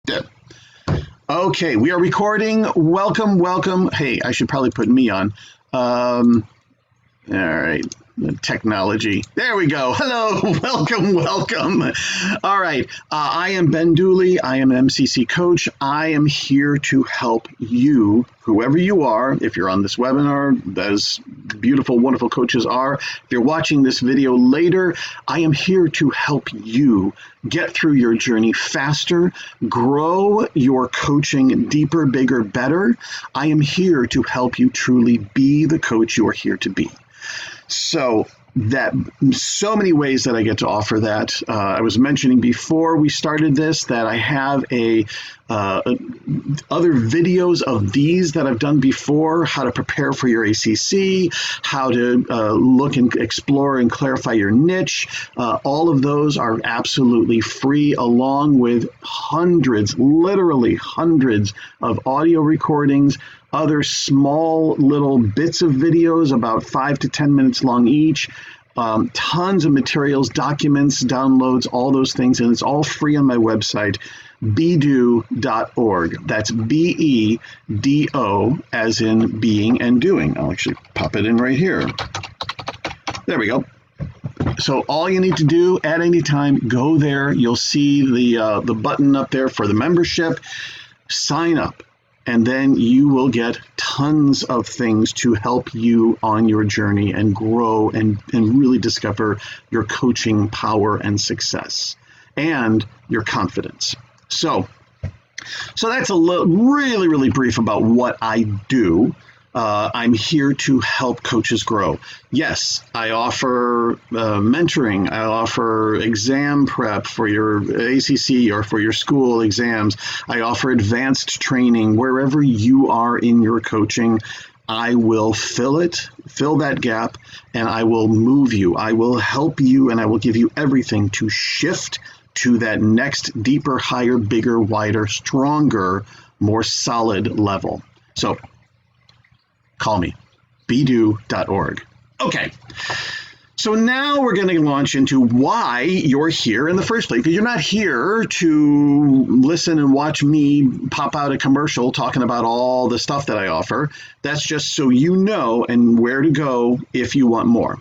Good. Okay, we are recording. Welcome. Hey, I should probably put me on. All right, technology. There we go. Hello, welcome. All right, I am Ben Dooley. I am an MCC coach. I am here to help you, whoever you are. If you're on this webinar, as beautiful, wonderful coaches are. If you're watching this video later, I am here to help you get through your journey faster, grow your coaching deeper, bigger, better. I am here to help you truly be the coach you are here to be. So many ways that I get to offer that. I was mentioning before we started this that I have other videos of these that I've done before, how to prepare for your ACC, how to look and explore and clarify your niche. All of those are absolutely free, along with literally hundreds of audio recordings, other small little bits of videos about 5 to 10 minutes long each, tons of materials, documents, downloads, all those things, and it's all free on my website, bedo.org. That's B-E-D-O, as in being and doing. I'll actually pop it in right here. There we go. So all you need to do at any time, go there. You'll see the button up there for the membership. Sign up. And then you will get tons of things to help you on your journey and grow and really discover your coaching power and success and your confidence. So that's really brief about what I do. I'm here to help coaches grow. Yes, I offer mentoring. I offer exam prep for your ACC or for your school exams. I offer advanced training. Wherever you are in your coaching, I will fill that gap, and I will move you. I will help you, and I will give you everything to shift to that next deeper, higher, bigger, wider, stronger, more solid level. So call me, bedo.org. Okay, so now we're going to launch into why you're here in the first place. Because you're not here to listen and watch me pop out a commercial talking about all the stuff that I offer. That's just so you know and where to go if you want more.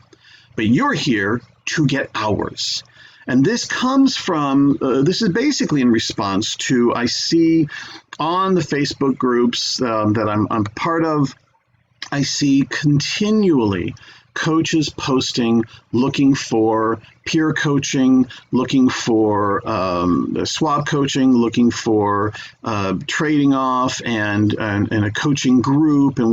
But you're here to get hours. And this comes from, this is basically in response to, I see on the Facebook groups that I'm part of, I see continually coaches posting, looking for peer coaching, looking for swap coaching, looking for trading off and a coaching group. And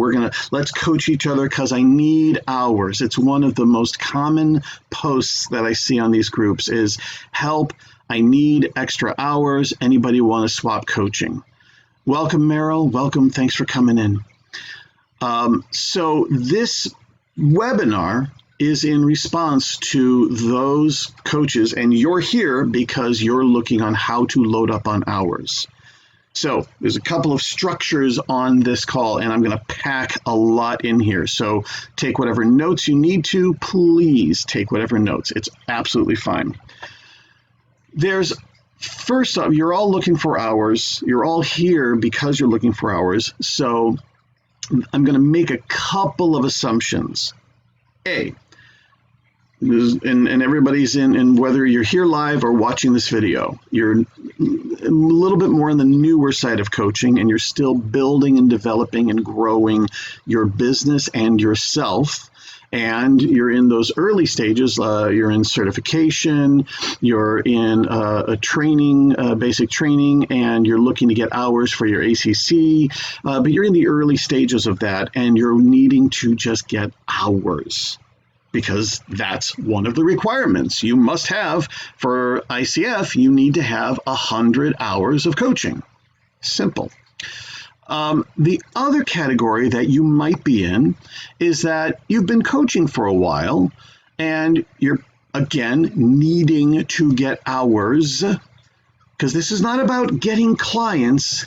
let's coach each other because I need hours. It's one of the most common posts that I see on these groups is, help, I need extra hours. Anybody want to swap coaching? Welcome, Meryl. Welcome. Thanks for coming in. So this webinar is in response to those coaches, and you're here because you're looking on how to load up on hours. So there's a couple of structures on this call, and I'm going to pack a lot in here. So take whatever notes you need to. Please take whatever notes. It's absolutely fine. First up, you're all looking for hours. You're all here because you're looking for hours. So I'm going to make a couple of assumptions. And everybody's in, whether you're here live or watching this video, you're a little bit more on the newer side of coaching, and you're still building and developing and growing your business and yourself. And you're in those early stages. You're in certification, you're in a training, basic training, and you're looking to get hours for your ACC. But you're in the early stages of that, and you're needing to just get hours because that's one of the requirements. You must have, for ICF, you need to have 100 hours of coaching. Simple. The other category that you might be in is that you've been coaching for a while and you're, again, needing to get hours, because this is not about getting clients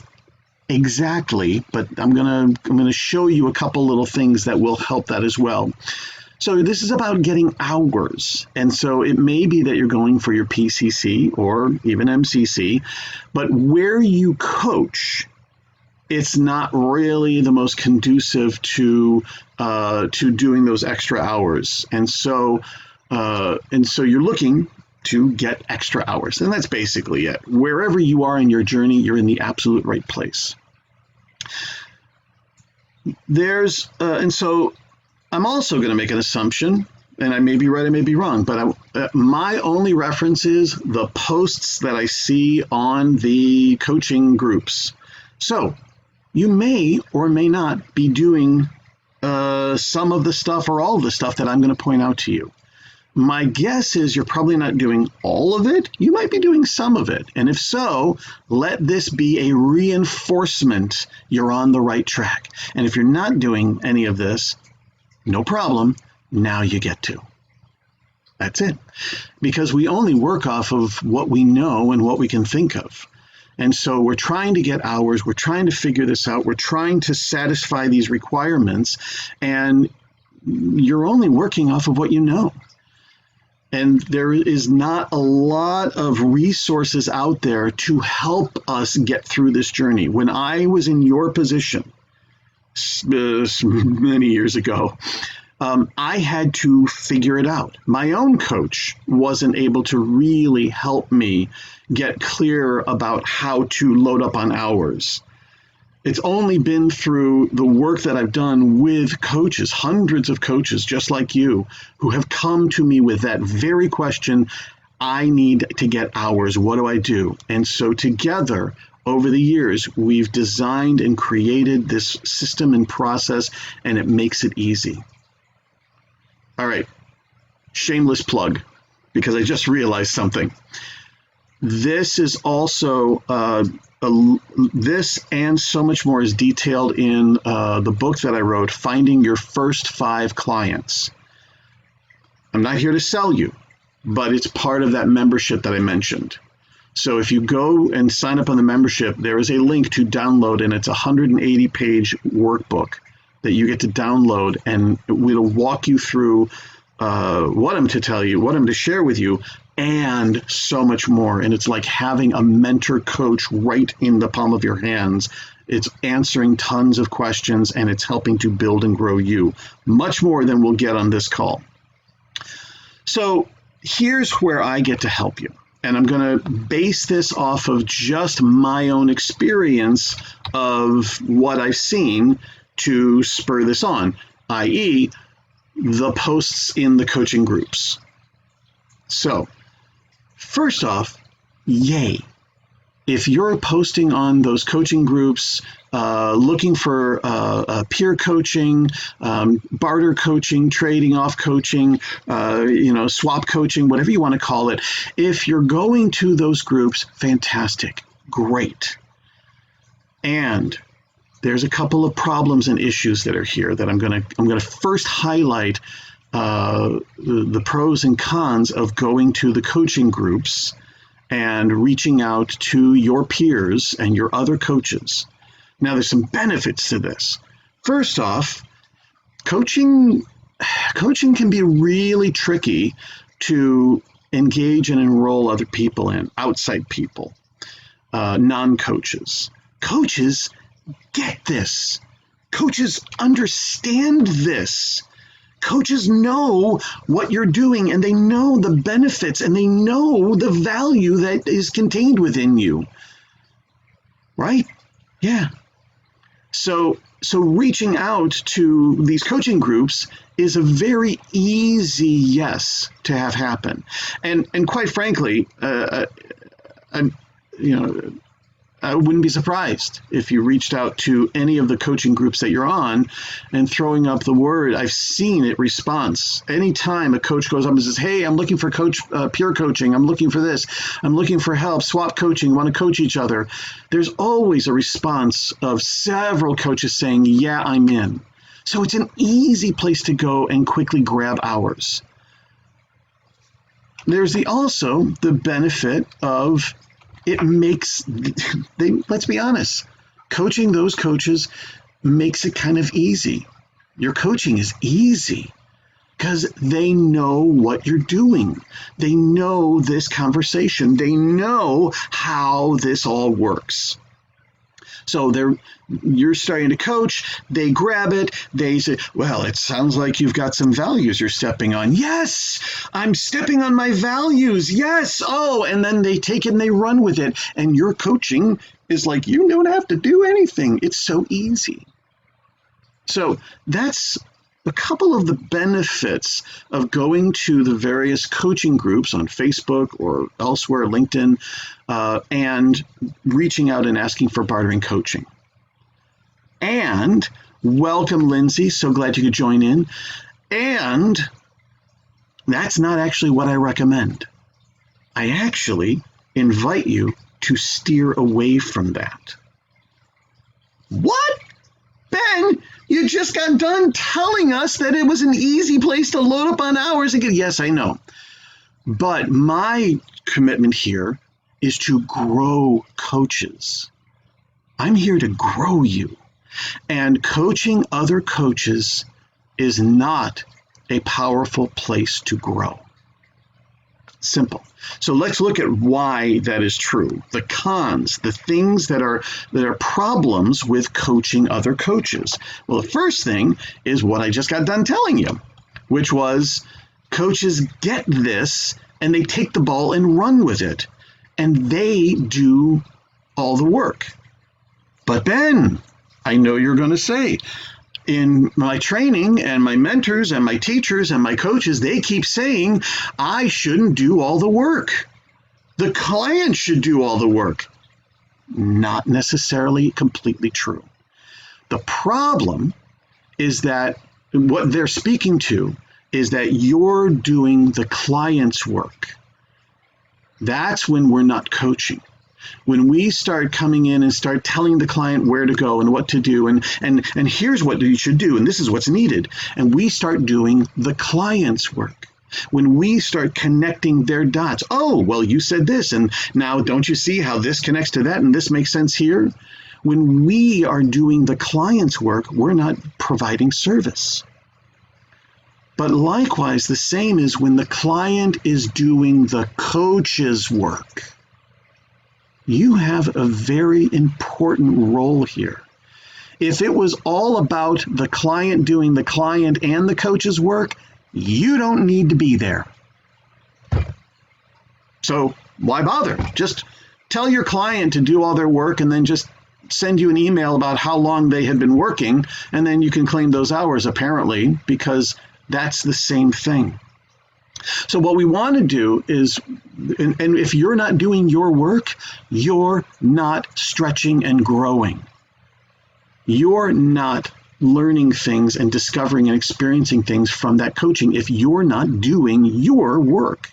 exactly, but I'm gonna show you a couple little things that will help that as well. So this is about getting hours. And so it may be that you're going for your PCC or even MCC, but where you coach, it's not really the most conducive to doing those extra hours. And so you're looking to get extra hours. And that's basically it. Wherever you are in your journey, you're in the absolute right place. And so I'm also going to make an assumption, and I may be right, I may be wrong, but my only reference is the posts that I see on the coaching groups. So you may or may not be doing some of the stuff or all of the stuff that I'm going to point out to you. My guess is you're probably not doing all of it. You might be doing some of it. And if so, let this be a reinforcement you're on the right track. And if you're not doing any of this, no problem. Now you get to. That's it. Because we only work off of what we know and what we can think of. And so we're trying to get hours. We're trying to figure this out. We're trying to satisfy these requirements. And you're only working off of what you know. And there is not a lot of resources out there to help us get through this journey. When I was in your position many years ago, I had to figure it out. My own coach wasn't able to really help me get clear about how to load up on hours. It's only been through the work that I've done with coaches, hundreds of coaches just like you, who have come to me with that very question. I need to get hours. What do I do? And so together, over the years, we've designed and created this system and process, and it makes it easy. All right, shameless plug, because I just realized something. This is also, this and so much more is detailed in the book that I wrote, Finding Your First 5 Clients. I'm not here to sell you, but it's part of that membership that I mentioned. So if you go and sign up on the membership, there is a link to download, and it's a 180-page workbook that you get to download, and it'll walk you through what I'm to tell you, what I'm to share with you, and so much more. And it's like having a mentor coach right in the palm of your hands. It's answering tons of questions, and it's helping to build and grow you. Much more than we'll get on this call. So here's where I get to help you. And I'm going to base this off of just my own experience of what I've seen to spur this on, i.e., the posts in the coaching groups. So, first off, yay. If you're posting on those coaching groups, looking for peer coaching, barter coaching, trading off coaching, swap coaching, whatever you want to call it, if you're going to those groups, fantastic, great. And there's a couple of problems and issues that are here that I'm going to first highlight the pros and cons of going to the coaching groups and reaching out to your peers and your other coaches. Now, there's some benefits to this. First off, coaching can be really tricky to engage and enroll other people in, outside people, non-coaches. Coaches get this. Coaches understand this. Coaches know what you're doing, and they know the benefits, and they know the value that is contained within you. Right? Yeah. So reaching out to these coaching groups is a very easy yes to have happen. And quite frankly, I wouldn't be surprised if you reached out to any of the coaching groups that you're on and throwing up the word. I've seen it response. Anytime a coach goes up and says, hey, I'm looking for peer coaching. I'm looking for this. I'm looking for help. Swap coaching. Want to coach each other. There's always a response of several coaches saying, yeah, I'm in. So it's an easy place to go and quickly grab hours. There's also the benefit of it makes, let's be honest, coaching those coaches makes it kind of easy. Your coaching is easy. because they know what you're doing. They know this conversation. They know how this all works. So you're starting to coach, they grab it, they say, well, it sounds like you've got some values you're stepping on. Yes, I'm stepping on my values. Yes. Oh, and then they take it and they run with it. And your coaching is like, you don't have to do anything. It's so easy. So that's a couple of the benefits of going to the various coaching groups on Facebook or elsewhere, LinkedIn, and reaching out and asking for bartering coaching. And welcome, Lindsay. So glad you could join in. And that's not actually what I recommend. I actually invite you to steer away from that. What? Ben, you just got done telling us that it was an easy place to load up on hours and get. Yes, I know. But my commitment here is to grow coaches. I'm here to grow you. And coaching other coaches is not a powerful place to grow. Simple. So let's look at why that is true. The cons, the things that are problems with coaching other coaches. Well, the first thing is what I just got done telling you, which was coaches get this and they take the ball and run with it, and they do all the work. But Ben, I know you're going to say, in my training and my mentors and my teachers and my coaches, they keep saying I shouldn't do all the work. The client should do all the work. Not necessarily completely true. The problem is that what they're speaking to is that you're doing the client's work. That's when we're not coaching. When we start coming in and start telling the client where to go and what to do, and here's what you should do, and this is what's needed, and we start doing the client's work. When we start connecting their dots, oh, well, you said this, and now don't you see how this connects to that, and this makes sense here? When we are doing the client's work, we're not providing service. But likewise, the same is when the client is doing the coach's work. You have a very important role here. If it was all about the client doing the client and the coach's work, you don't need to be there. So why bother? Just tell your client to do all their work and then just send you an email about how long they had been working, and then you can claim those hours, apparently, because that's the same thing. So what we want to do is, and if you're not doing your work, you're not stretching and growing. You're not learning things and discovering and experiencing things from that coaching if you're not doing your work.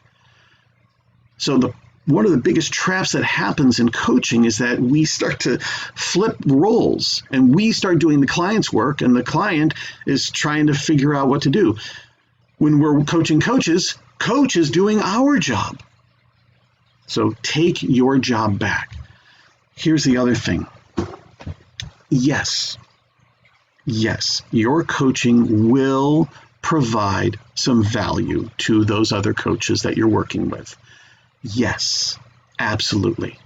So one of the biggest traps that happens in coaching is that we start to flip roles and we start doing the client's work and the client is trying to figure out what to do. When we're coaching coaches, coach is doing our job. So take your job back. Here's the other thing. Yes, your coaching will provide some value to those other coaches that you're working with. Yes, absolutely.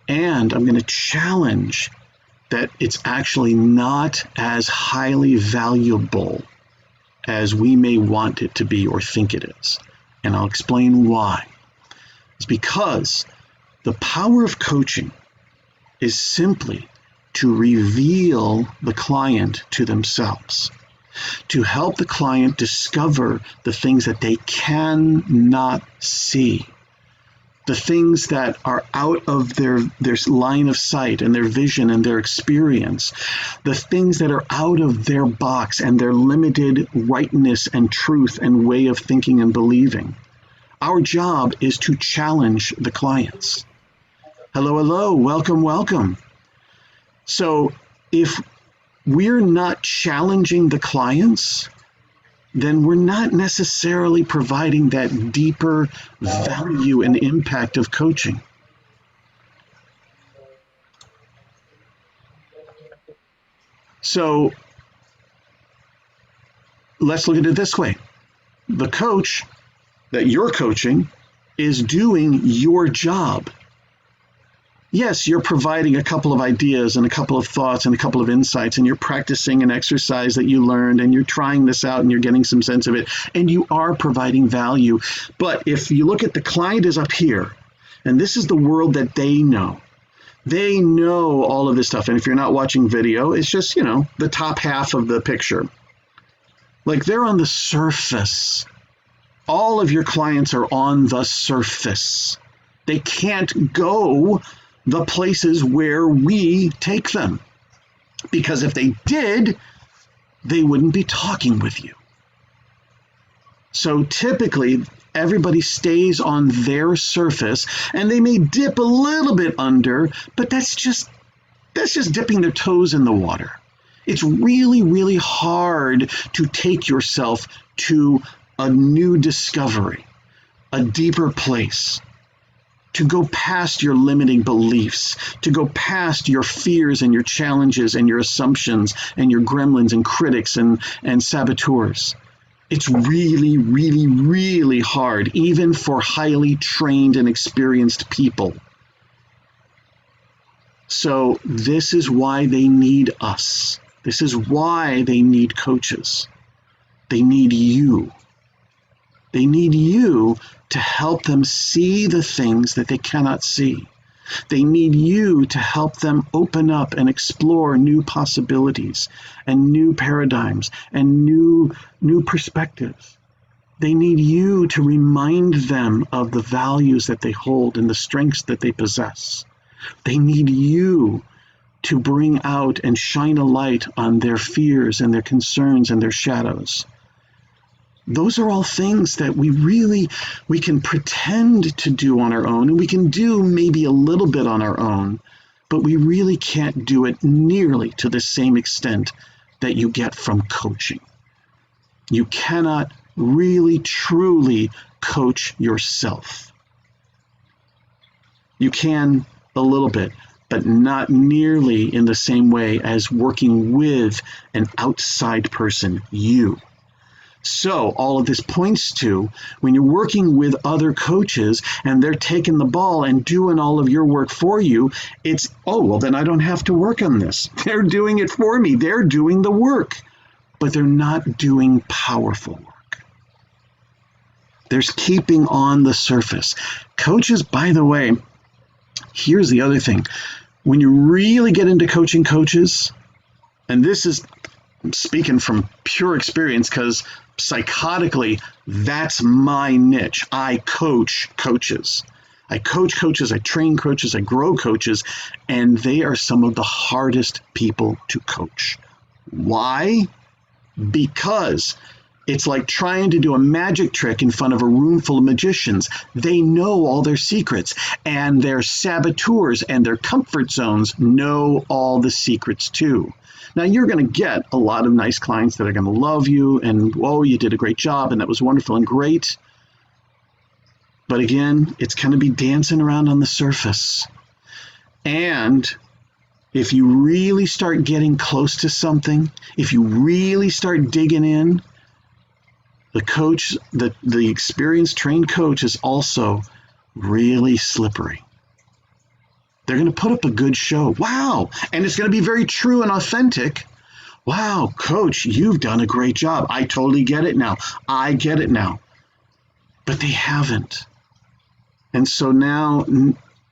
And I'm going to challenge that it's actually not as highly valuable as we may want it to be or think it is. And I'll explain why. It's because the power of coaching is simply to reveal the client to themselves, to help the client discover the things that they cannot see, the things that are out of their line of sight and their vision and their experience, the things that are out of their box and their limited rightness and truth and way of thinking and believing. Our job is to challenge the clients. Hello, welcome. So if we're not challenging the clients, then we're not necessarily providing that deeper value and impact of coaching. So let's look at it this way. the coach that you're coaching is doing your job. Yes, you're providing a couple of ideas and a couple of thoughts and a couple of insights, and you're practicing an exercise that you learned, and you're trying this out and you're getting some sense of it, and you are providing value. But if you look at the client is up here, and this is the world that they know. They know all of this stuff. And if you're not watching video, it's just, the top half of the picture. Like, they're on the surface. All of your clients are on the surface. They can't go the places where we take them. Because if they did, they wouldn't be talking with you. So typically, everybody stays on their surface, and they may dip a little bit under, but that's just dipping their toes in the water. It's really, really hard to take yourself to a new discovery, a deeper place, to go past your limiting beliefs, to go past your fears and your challenges and your assumptions and your gremlins and critics and saboteurs. It's really, really, really hard, even for highly trained and experienced people. So this is why they need us. This is why they need coaches. They need you. They need you to help them see the things that they cannot see. They need you to help them open up and explore new possibilities and new paradigms and new perspectives. They need you to remind them of the values that they hold and the strengths that they possess. They need you to bring out and shine a light on their fears and their concerns and their shadows. Those are all things that we can pretend to do on our own, and we can do maybe a little bit on our own, but we really can't do it nearly to the same extent that you get from coaching. You cannot really, truly coach yourself. You can a little bit, but not nearly in the same way as working with an outside person, you. So all of this points to when you're working with other coaches and they're taking the ball and doing all of your work for you, it's, then I don't have to work on this. They're doing it for me. They're doing the work, but they're not doing powerful work. There's keeping on the surface. Coaches, by the way, here's the other thing. When you really get into coaching coaches, and this is speaking from pure experience because psychotically, that's my niche. I coach coaches. I coach coaches, I train coaches, I grow coaches, and they are some of the hardest people to coach. Why? Because it's like trying to do a magic trick in front of a room full of magicians. They know all their secrets, and their saboteurs and their comfort zones know all the secrets too. Now, you're going to get a lot of nice clients that are going to love you and, you did a great job and that was wonderful and great. But again, it's going to be dancing around on the surface. And if you really start getting close to something, if you really start digging in, the coach, the experienced trained coach is also really slippery. They're going to put up a good show. Wow. And it's going to be very true and authentic. Wow, coach, you've done a great job. I totally get it now. I get it now. But they haven't. And so now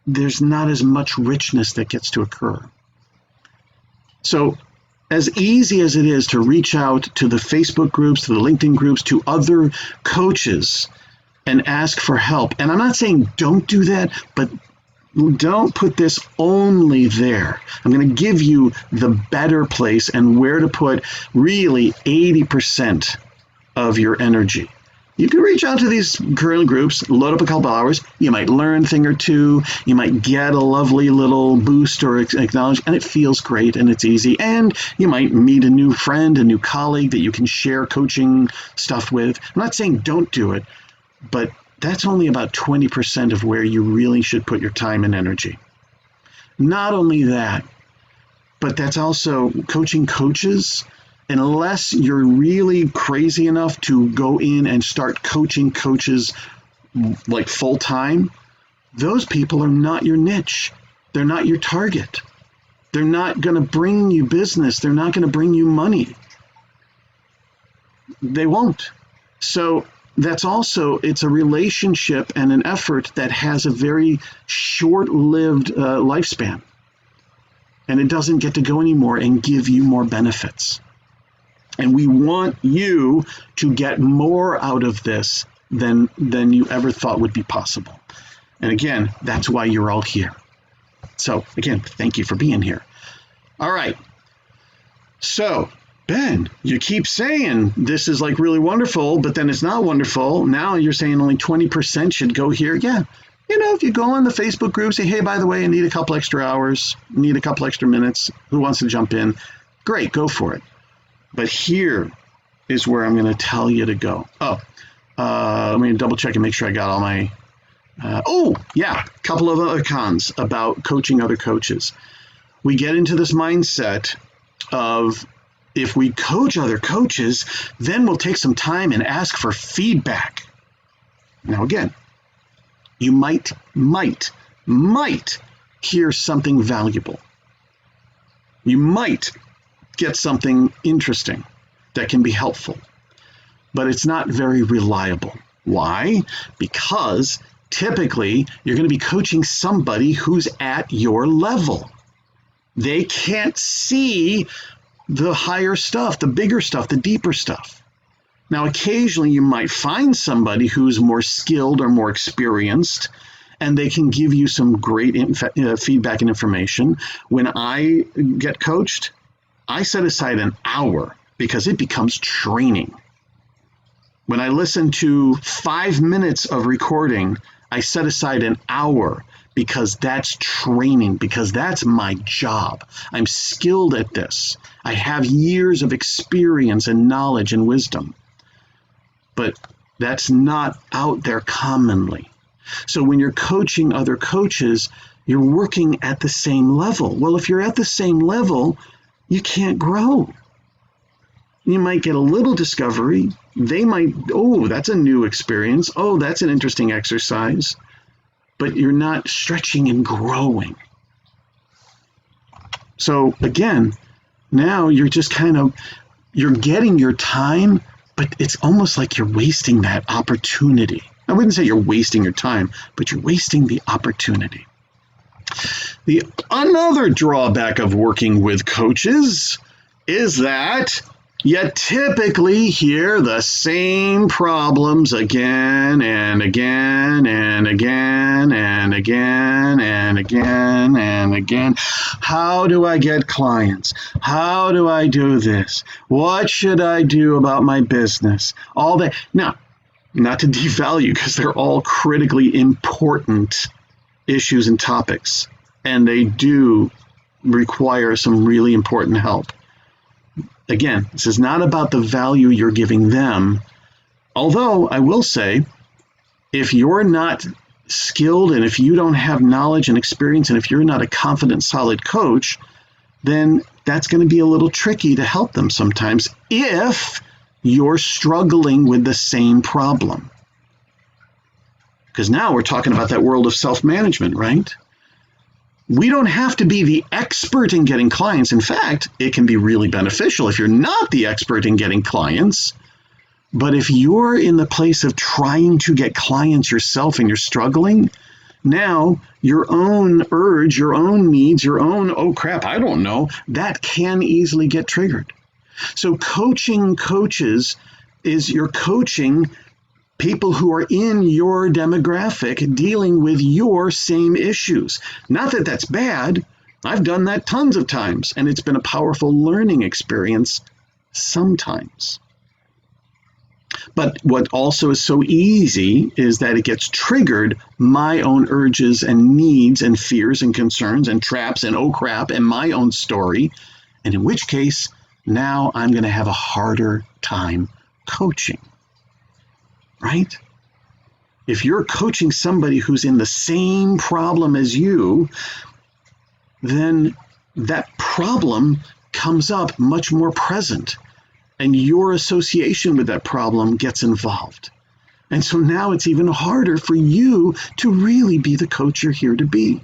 there's not as much richness that gets to occur. So as easy as it is to reach out to the Facebook groups, to the LinkedIn groups, to other coaches and ask for help. And I'm not saying don't do that, but don't put this only there. I'm going to give you the better place and where to put really 80% of your energy. You can reach out to these current groups, load up a couple hours. You might learn a thing or two. You might get a lovely little boost or acknowledge, and it feels great and it's easy. And you might meet a new friend, a new colleague that you can share coaching stuff with. I'm not saying don't do it, but that's only about 20% of where you really should put your time and energy. Not only that, but that's also coaching coaches unless you're really crazy enough to go in and start coaching coaches like full time, those people are not your niche. They're not your target. They're not going to bring you business. They're not going to bring you money. They won't. So that's also, it's a relationship and an effort that has a very short-lived lifespan. And it doesn't get to go anymore and give you more benefits. And we want you to get more out of this than you ever thought would be possible. And again, that's why you're all here. So again, thank you for being here. All right. So Ben, you keep saying this is like really wonderful, but then it's not wonderful. Now you're saying only 20% should go here. Yeah. If you go on the Facebook group, say, hey, by the way, I need a couple extra hours, need a couple extra minutes. Who wants to jump in? Great, go for it. But here is where I'm going to tell you to go. Let me double check and make sure I got all my, a couple of other cons about coaching other coaches. We get into this mindset of, if we coach other coaches, then we'll take some time and ask for feedback. Now, again, you might hear something valuable. You might get something interesting that can be helpful, but it's not very reliable. Why? Because typically you're going to be coaching somebody who's at your level. They can't see the higher stuff, the bigger stuff, the deeper stuff. Now, occasionally you might find somebody who's more skilled or more experienced, and they can give you some great feedback and information. When I get coached, I set aside an hour because it becomes training. When I listen to 5 minutes of recording, I set aside an hour because that's training, because that's my job. I'm skilled at this. I have years of experience and knowledge and wisdom. But that's not out there commonly. So when you're coaching other coaches, you're working at the same level. Well, if you're at the same level, you can't grow. You might get a little discovery. They might, that's a new experience. Oh, that's an interesting exercise. But you're not stretching and growing. So again, now you're just you're getting your time, but it's almost like you're wasting that opportunity. I wouldn't say you're wasting your time, but you're wasting the opportunity. Another drawback of working with coaches is that you typically hear the same problems again and again and again and again and again and again. How do I get clients? How do I do this? What should I do about my business? All that. Now, not to devalue, because they're all critically important issues and topics, and they do require some really important help. Again, this is not about the value you're giving them. Although I will say, if you're not skilled and if you don't have knowledge and experience, and if you're not a confident, solid coach, then that's going to be a little tricky to help them sometimes if you're struggling with the same problem. Because now we're talking about that world of self-management, right? We don't have to be the expert in getting clients. In fact, it can be really beneficial if you're not the expert in getting clients. But if you're in the place of trying to get clients yourself and you're struggling, now your own urge, your own needs, your own, oh crap, I don't know, that can easily get triggered. So coaching coaches is you're coaching people who are in your demographic dealing with your same issues. Not that that's bad. I've done that tons of times, and it's been a powerful learning experience sometimes. But what also is so easy is that it gets triggered my own urges and needs and fears and concerns and traps and oh crap and my own story. And in which case, now I'm going to have a harder time coaching. Right? If you're coaching somebody who's in the same problem as you, then that problem comes up much more present. and your association with that problem gets involved. And so now it's even harder for you to really be the coach you're here to be.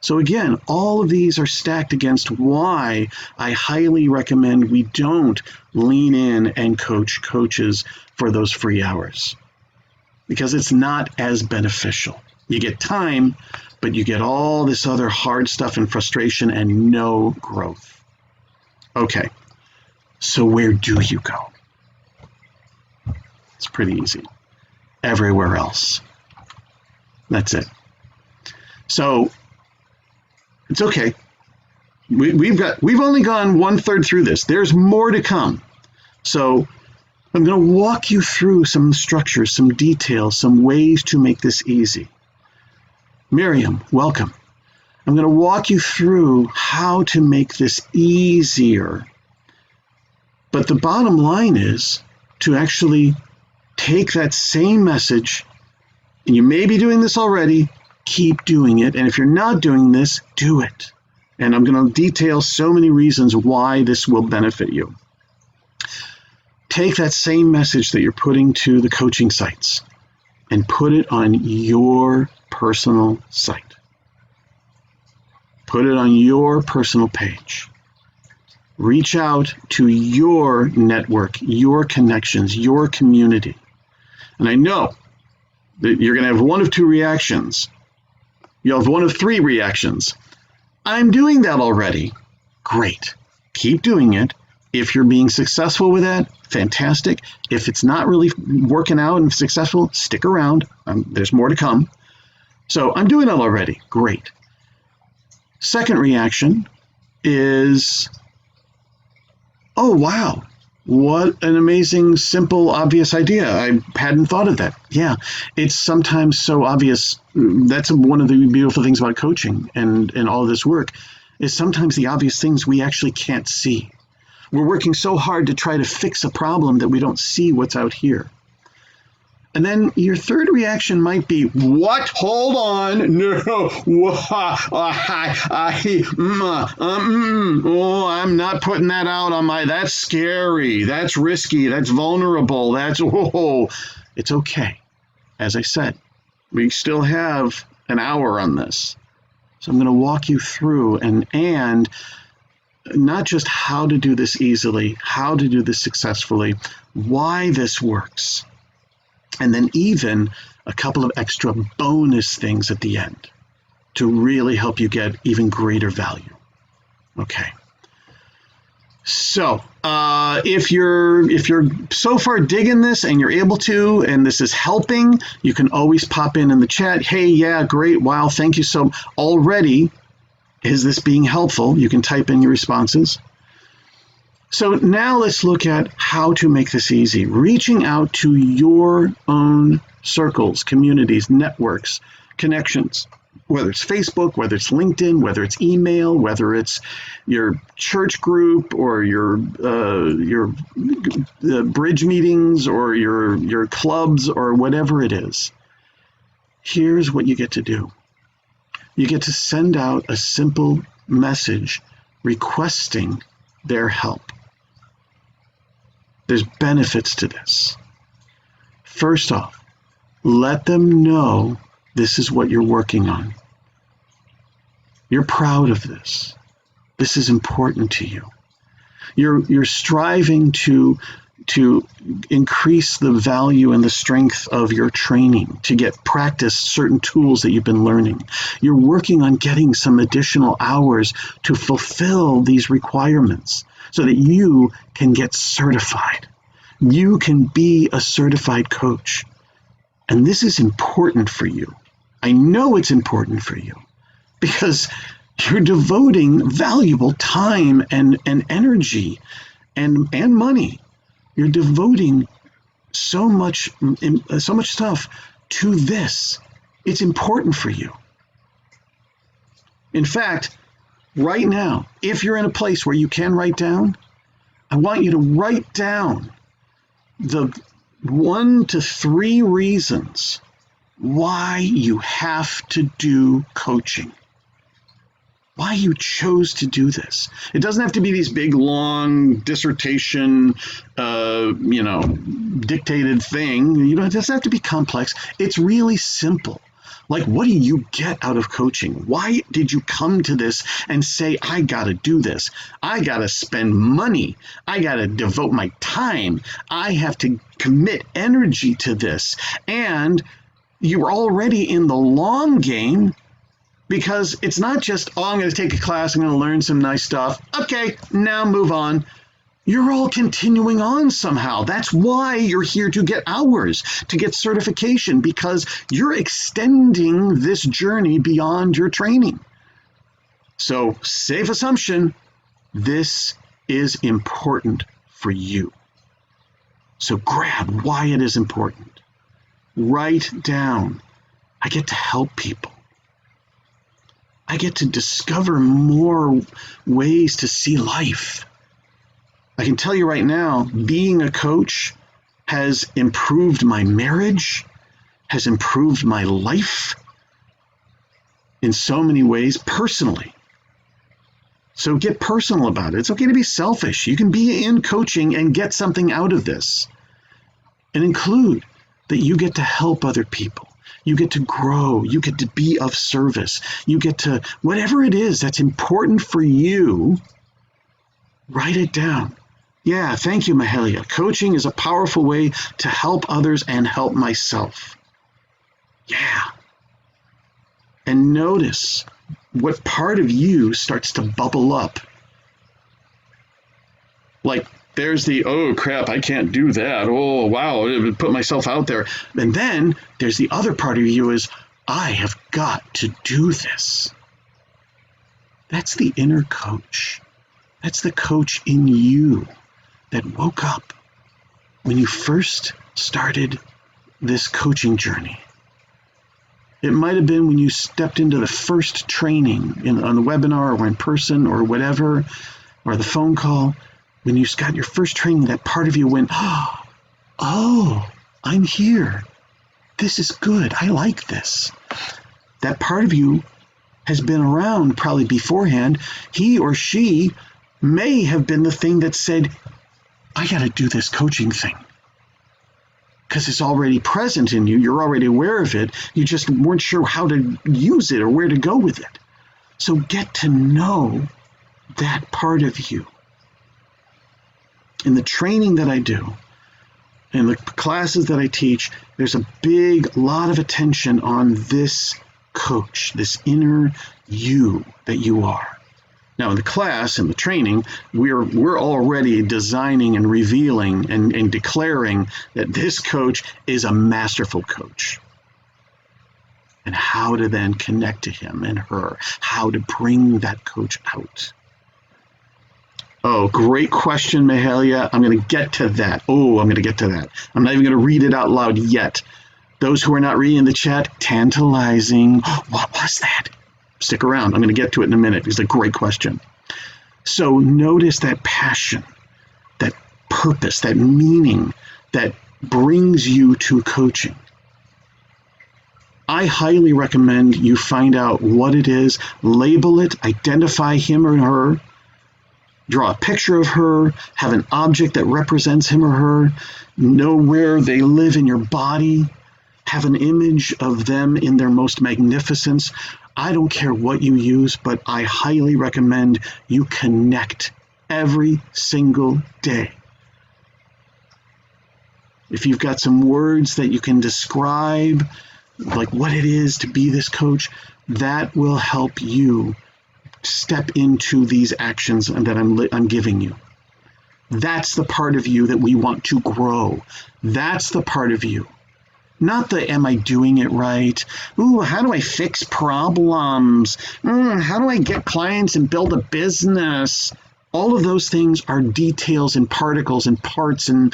So again, all of these are stacked against why I highly recommend we don't lean in and coach coaches for those free hours, because it's not as beneficial. You get time, but you get all this other hard stuff and frustration and no growth. Okay, so where do you go? It's pretty easy. Everywhere else. That's it. So it's okay. We've only gone 1/3 through this. There's more to come. So I'm going to walk you through some structures, some details, some ways to make this easy. Miriam, welcome. I'm going to walk you through how to make this easier. But the bottom line is to actually take that same message, and you may be doing this already, keep doing it. And if you're not doing this, do it. And I'm going to detail so many reasons why this will benefit you. Take that same message that you're putting to the coaching sites and put it on your personal site. Put it on your personal page. Reach out to your network, your connections, your community. And I know that you're going to have one of two reactions. You'll have one of three reactions. I'm doing that already. Great. Keep doing it. If you're being successful with that, fantastic. If it's not really working out and successful, stick around. There's more to come. So I'm doing it already. Great. Second reaction is, oh, wow. What an amazing, simple, obvious idea. I hadn't thought of that. Yeah, it's sometimes so obvious. That's one of the beautiful things about coaching and all of this work is sometimes the obvious things we actually can't see. We're working so hard to try to fix a problem that we don't see what's out here. And then your third reaction might be, what? Hold on. No. Oh, I'm not putting that out on that's scary. That's risky. That's vulnerable. It's okay. As I said, we still have an hour on this. So I'm going to walk you through and not just how to do this easily, how to do this successfully, why this works. And then even a couple of extra bonus things at the end to really help you get even greater value. Okay. So if you're so far digging this and you're able to, and this is helping, you can always pop in the chat. Hey, yeah, great. Wow, thank you so already. Is this being helpful? You can type in your responses. So now let's look at how to make this easy. Reaching out to your own circles, communities, networks, connections, whether it's Facebook, whether it's LinkedIn, whether it's email, whether it's your church group or your bridge meetings or your clubs or whatever it is. Here's what you get to do. You get to send out a simple message requesting their help. There's benefits to this. First off, let them know this is what you're working on. You're proud of this. This is important to you. You're striving to increase the value and the strength of your training, to get practice certain tools that you've been learning. You're working on getting some additional hours to fulfill these requirements so that you can get certified. You can be a certified coach. And this is important for you. I know it's important for you because you're devoting valuable time and energy and money. You're devoting so much stuff to this. It's important for you. In fact, right now, if you're in a place where you can write down, I want you to write down the 1 to 3 reasons why you have to do coaching. why you chose to do this. It doesn't have to be these big, long dissertation, dictated thing. It doesn't have to be complex. It's really simple. Like, what do you get out of coaching? Why did you come to this and say, I got to do this? I got to spend money. I got to devote my time. I have to commit energy to this. And you're already in the long game, because it's not just, oh, I'm going to take a class, I'm going to learn some nice stuff. Okay, now move on. You're all continuing on somehow. That's why you're here, to get hours, to get certification, because you're extending this journey beyond your training. So, safe assumption, this is important for you. So grab why it is important. Write down, I get to help people. I get to discover more ways to see life. I can tell you right now, being a coach has improved my marriage, has improved my life in so many ways personally. So get personal about it. It's okay to be selfish. You can be in coaching and get something out of this. And include that you get to help other people. You get to grow. You get to be of service. You get to, whatever it is that's important for you, write it down. Yeah, thank you, Mahalia. Coaching is a powerful way to help others and help myself. Yeah. And notice what part of you starts to bubble up. Like, there's the, oh crap, I can't do that. Oh, wow, I would put myself out there. And then there's the other part of you is, I have got to do this. That's the inner coach. That's the coach in you that woke up when you first started this coaching journey. It might have been when you stepped into the first training on the webinar or in person or whatever, or the phone call. When you got your first training, that part of you went, oh, I'm here. This is good. I like this. That part of you has been around probably beforehand. He or she may have been the thing that said, I got to do this coaching thing. Because it's already present in you. You're already aware of it. You just weren't sure how to use it or where to go with it. So get to know that part of you. In the training that I do, in the classes that I teach, there's a lot of attention on this coach, this inner you that you are. Now, in the class, in the training, we're already designing and revealing and declaring that this coach is a masterful coach. And how to then connect to him and her, how to bring that coach out. Oh, great question, Mahalia. I'm going to get to that. I'm not even going to read it out loud yet. Those who are not reading the chat, tantalizing. What was that? Stick around. I'm going to get to it in a minute. It's a great question. So notice that passion, that purpose, that meaning that brings you to coaching. I highly recommend you find out what it is, label it, identify him or her, draw a picture of her, have an object that represents him or her, know where they live in your body, have an image of them in their most magnificence. I don't care what you use, but I highly recommend you connect every single day. If you've got some words that you can describe, like what it is to be this coach, that will help you step into these actions that I'm giving you. That's the part of you that we want to grow. That's the part of you. Not the, am I doing it right? Ooh, how do I fix problems? How do I get clients and build a business? All of those things are details and particles and parts and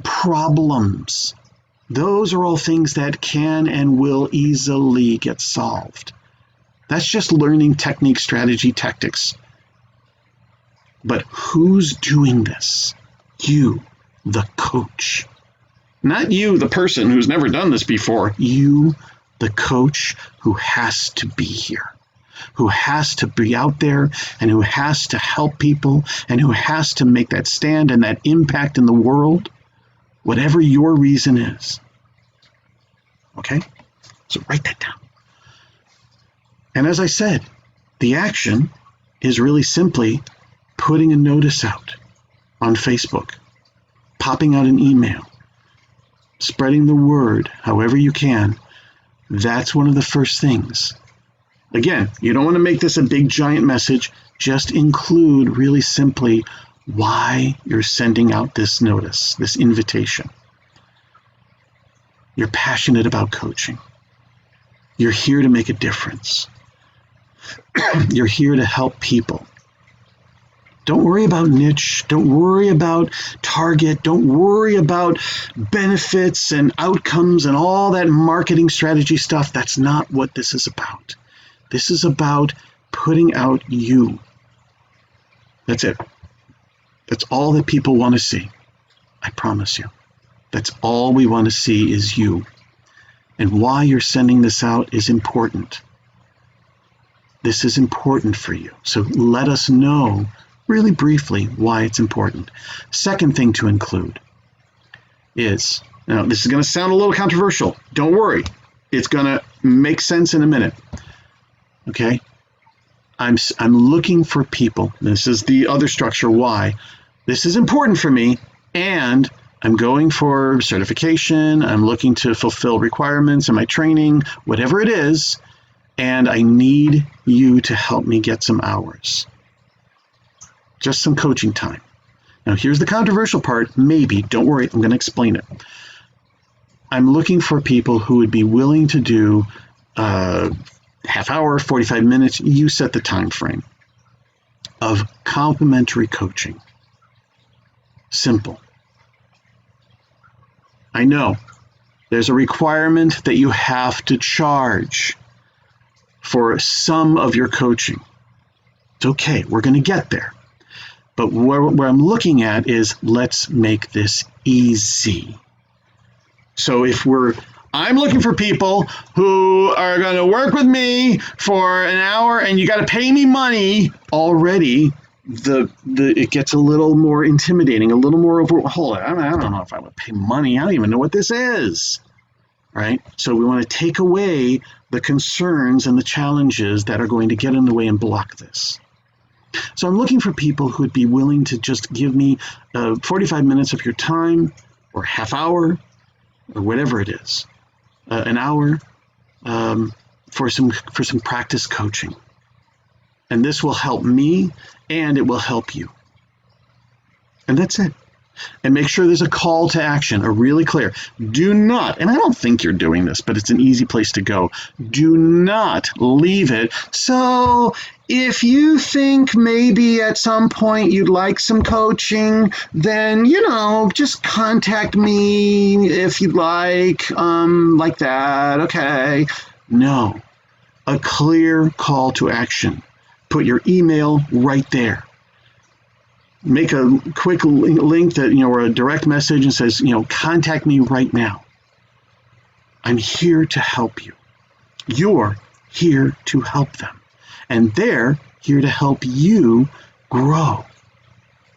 problems. Those are all things that can and will easily get solved. That's just learning technique, strategy, tactics. But who's doing this? You, the coach. Not you, the person who's never done this before. You, the coach who has to be here. who has to be out there and who has to help people and who has to make that stand and that impact in the world, whatever your reason is. Okay? So write that down. And as I said, the action is really simply putting a notice out on Facebook, popping out an email, spreading the word however you can. That's one of the first things. Again, you don't want to make this a big giant message. Just include really simply why you're sending out this notice, this invitation. You're passionate about coaching. You're here to make a difference. You're here to help people. Don't worry about niche. Don't worry about target. Don't worry about benefits and outcomes and all that marketing strategy stuff. That's not what this is about. This is about putting out you. That's it. That's all that people want to see. I promise you. That's all we want to see is you. And why you're sending this out is important. This is important for you. So let us know really briefly why it's important. Second thing to include is, now this is going to sound a little controversial. Don't worry. It's going to make sense in a minute. Okay? I'm looking for people. This is the other structure why. This is important for me, and I'm going for certification. I'm looking to fulfill requirements in my training, whatever it is, and I need you to help me get some hours. Just some coaching time. Now, here's the controversial part. Maybe, don't worry, I'm going to explain it. I'm looking for people who would be willing to do half hour, 45 minutes. You set the time frame of complimentary coaching. Simple. I know there's a requirement that you have to charge for some of your coaching. It's okay, we're going to get there. But where I'm looking at is, let's make this easy. So I'm looking for people who are going to work with me for an hour and you got to pay me money already. It gets a little more intimidating, a little more hold on, I don't know if I would pay money. I don't even know what this is. Right? So we want to take away the concerns and the challenges that are going to get in the way and block this. So I'm looking for people who would be willing to just give me 45 minutes of your time, or half hour, or whatever it is, an hour for some practice coaching. And this will help me, and it will help you. And that's it. And make sure there's a call to action, a really clear. Do not, and I don't think you're doing this, but it's an easy place to go. Do not leave it. So if you think maybe at some point you'd like some coaching, then, just contact me if you'd like that. Okay. No, a clear call to action. Put your email right there. Make a quick link that, or a direct message and says, contact me right now. I'm here to help you. You're here to help them. And they're here to help you grow.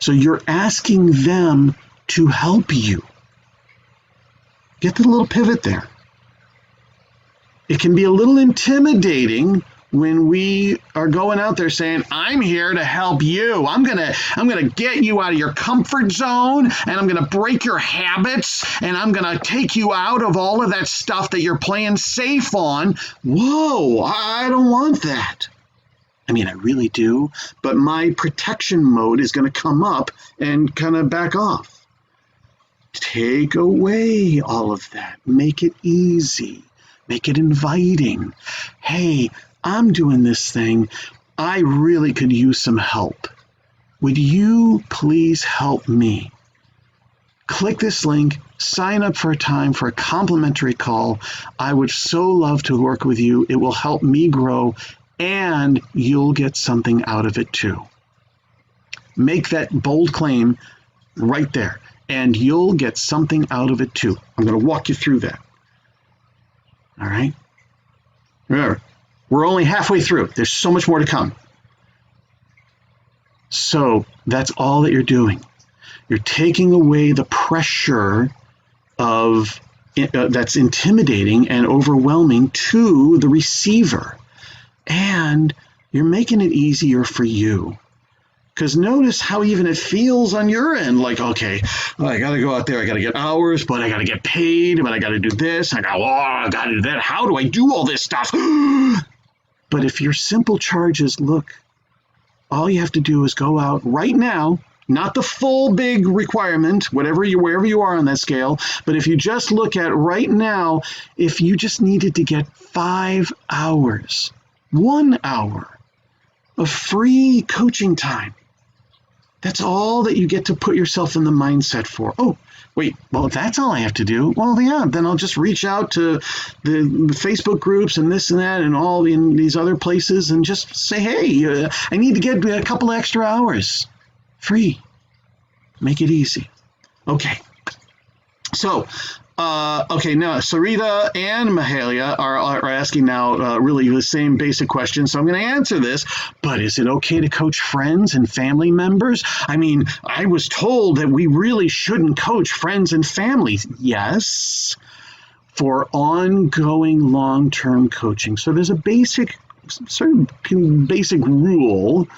So you're asking them to help you. Get the little pivot there. It can be a little intimidating when we are going out there saying, I'm here to help you. I'm gonna get you out of your comfort zone, and I'm gonna break your habits, and I'm gonna take you out of all of that stuff that you're playing safe on. Whoa, I don't want that. I mean, I really do, but my protection mode is gonna come up and kind of back off. Take away all of that. Make it easy. Make it inviting. Hey, I'm doing this thing. I really could use some help. Would you please help me? Click this link, sign up for a time for a complimentary call. I would so love to work with you. It will help me grow, and you'll get something out of it too. Make that bold claim right there, and you'll get something out of it too. I'm going to walk you through that. All right? Remember, We're only halfway through. There's so much more to come. So that's all that you're doing. You're taking away the pressure of that's intimidating and overwhelming to the receiver. And you're making it easier for you. Because notice how even it feels on your end. Like, okay, well, I got to go out there. I got to get hours, but I got to get paid. But I got to do this. I got to do that. How do I do all this stuff? But if your simple charge is, look, all you have to do is go out right now, not the full big requirement, wherever you are on that scale, but if you just look at right now, if you just needed to get 5 hours, 1 hour of free coaching time, that's all that you get to put yourself in the mindset for. Oh, wait, well, if that's all I have to do, well, yeah, then I'll just reach out to the Facebook groups and this and that and all in these other places and just say, hey, I need to get a couple extra hours free. Make it easy. Okay. So, now Sarita and Mahalia are asking now really the same basic question. So I'm going to answer this, but is it okay to coach friends and family members? I mean, I was told that we really shouldn't coach friends and families. Yes, for ongoing long-term coaching. So there's a basic rule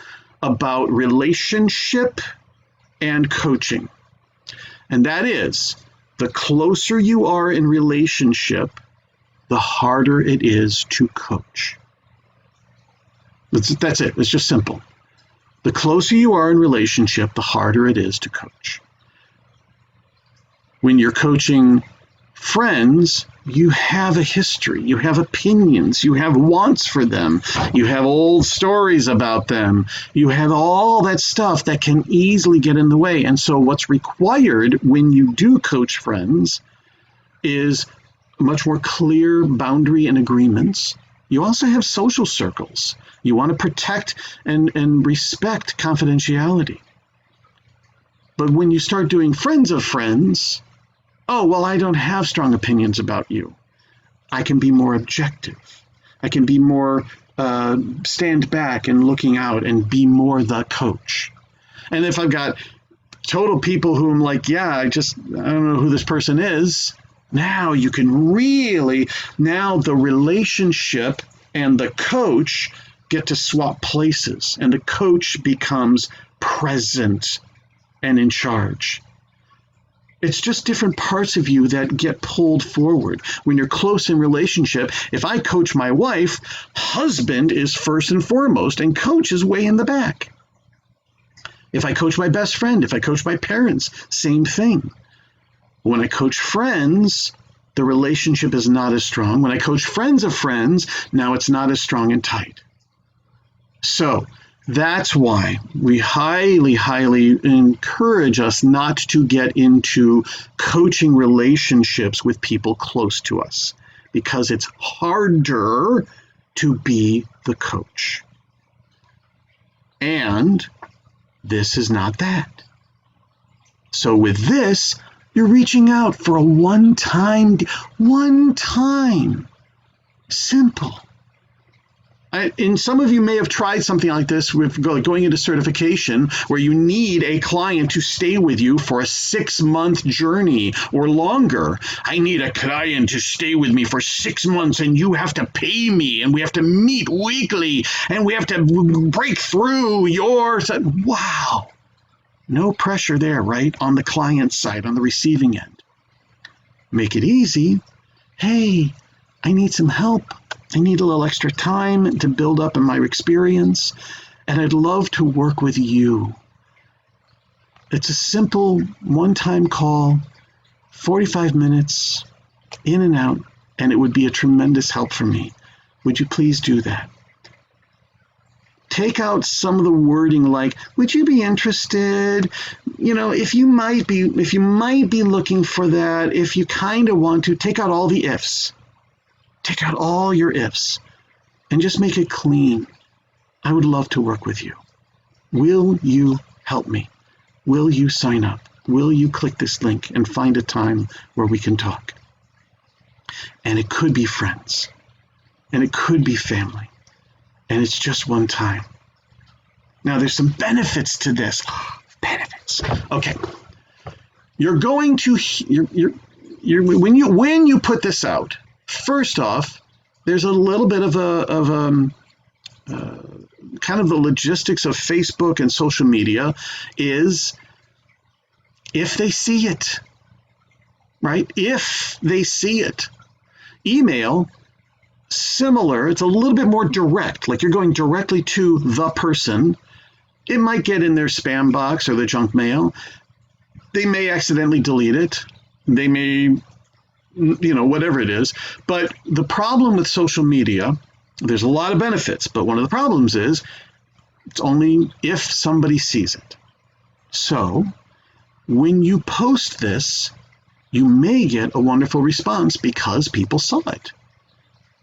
about relationship and coaching. And that is, the closer you are in relationship, the harder it is to coach. That's it. It's just simple. The closer you are in relationship, the harder it is to coach. When you're coaching friends, you have a history, you have opinions, you have wants for them, you have old stories about them, you have all that stuff that can easily get in the way. And so what's required when you do coach friends is much more clear boundary and agreements. You also have social circles. You want to protect and respect confidentiality. But when you start doing friends of friends, oh, well, I don't have strong opinions about you. I can be more objective. I can be more stand back and looking out and be more the coach. And if I've got total people who I'm like, yeah, I don't know who this person is, now you can really, now the relationship and the coach get to swap places, and the coach becomes present and in charge. It's just different parts of you that get pulled forward. When you're close in relationship, if I coach my wife, husband is first and foremost, and coach is way in the back. If I coach my best friend, if I coach my parents, same thing. When I coach friends, the relationship is not as strong. When I coach friends of friends, now it's not as strong and tight. So that's why we highly, highly encourage us not to get into coaching relationships with people close to us, because it's harder to be the coach. And this is not that. So with this, you're reaching out for a one-time, simple. And some of you may have tried something like this with going into certification, where you need a client to stay with you for a 6-month journey or longer. I need a client to stay with me for 6 months, and you have to pay me, and we have to meet weekly, and we have to break through yours. Wow. No pressure there, right? On the client side, on the receiving end. Make it easy. Hey, I need some help. I need a little extra time to build up in my experience, and I'd love to work with you. It's a simple one-time call, 45 minutes, in and out, and it would be a tremendous help for me. Would you please do that? Take out some of the wording like, would you be interested? If you might be looking for that, if you kind of want to, take out all the ifs. Take out all your ifs and just make it clean. I would love to work with you. Will you help me? Will you sign up? Will you click this link and find a time where we can talk? And it could be friends, and it could be family, and it's just one time. Now, there's some benefits to this. Benefits. Okay. You're going to, when you put this out, first off, there's a little bit of kind of the logistics of Facebook and social media is if they see it, right? If they see it. Email, similar, it's a little bit more direct, like you're going directly to the person. It might get in their spam box or their junk mail. They may accidentally delete it. They may, whatever it is. But the problem with social media, there's a lot of benefits, but one of the problems is it's only if somebody sees it. So when you post this, you may get a wonderful response because people saw it.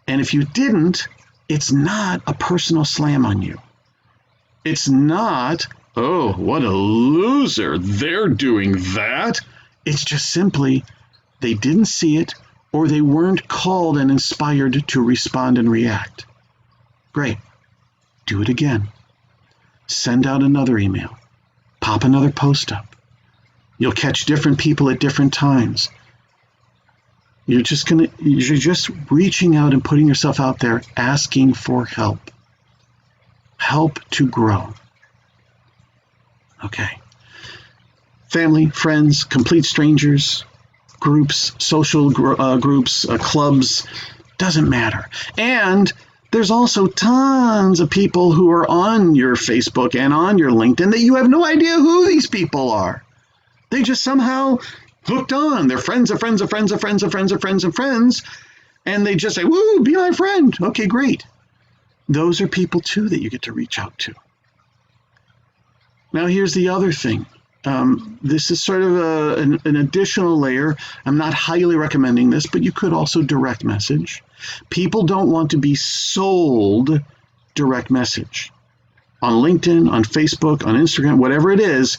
And if you didn't, it's not a personal slam on you. It's not, oh, what a loser, they're doing that. It's just simply they didn't see it or they weren't called and inspired to respond and react. Great. Do it again. Send out another email. Pop another post up. You'll catch different people at different times. You're just reaching out and putting yourself out there, asking for help. Help to grow. Okay. Family, friends, complete strangers, groups, social groups, clubs, doesn't matter. And there's also tons of people who are on your Facebook and on your LinkedIn that you have no idea who these people are. They just somehow hooked on. They're friends of friends of friends of friends of friends of friends of friends. And they just say, woo, be my friend. Okay, great. Those are people too that you get to reach out to. Now here's the other thing. This is sort of an additional layer. I'm not highly recommending this, but you could also direct message. People don't want to be sold direct message. On LinkedIn, on Facebook, on Instagram, whatever it is,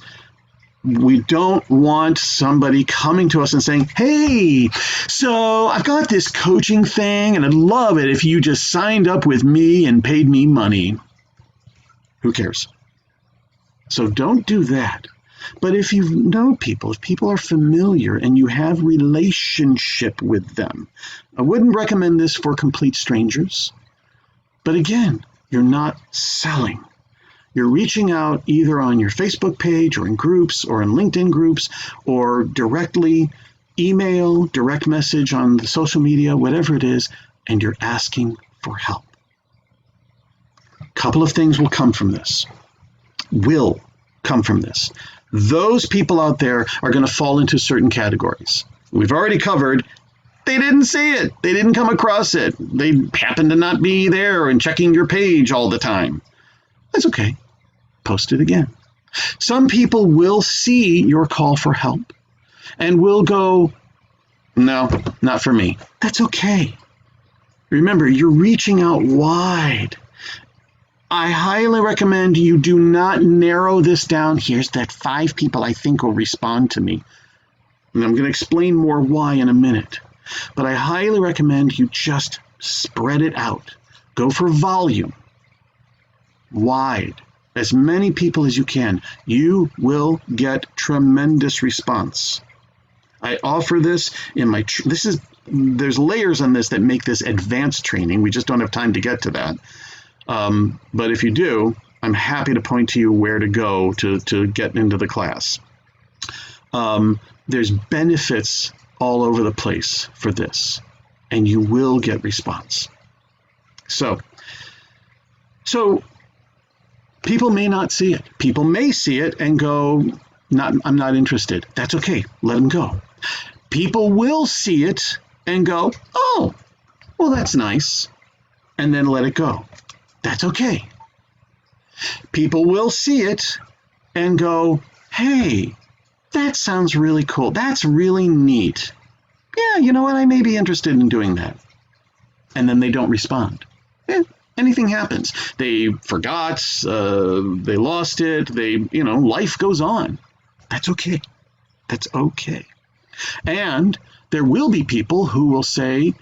we don't want somebody coming to us and saying, hey, so I've got this coaching thing and I'd love it if you just signed up with me and paid me money. Who cares? So don't do that. But if you know people, if people are familiar and you have relationship with them, I wouldn't recommend this for complete strangers. But again, you're not selling. You're reaching out either on your Facebook page or in groups or in LinkedIn groups or directly email, direct message on the social media, whatever it is, and you're asking for help. A couple of things will come from this. Those people out there are going to fall into certain categories. We've already covered, they didn't see it. They didn't come across it. They happen to not be there and checking your page all the time. That's okay. Post it again. Some people will see your call for help and will go, no, not for me. That's okay. Remember, you're reaching out wide. I highly recommend you do not narrow this down. Here's that 5 people I think will respond to me. And I'm going to explain more why in a minute. But I highly recommend you just spread it out. Go for volume. Wide. As many people as you can. You will get tremendous response. I offer this in my, there's layers on this that make this advanced training. We just don't have time to get to that. But if you do, I'm happy to point to you where to go to get into the class. There's benefits all over the place for this, and you will get response. So people may not see it. People may see it and go, I'm not interested. That's okay. Let them go. People will see it and go, oh, well, that's nice. And then let it go. That's okay. People will see it and go, hey, that sounds really cool. That's really neat. Yeah, you know what? I may be interested in doing that. And then they don't respond. Yeah, anything happens. They forgot, they lost it, life goes on. That's okay. That's okay. And there will be people who will see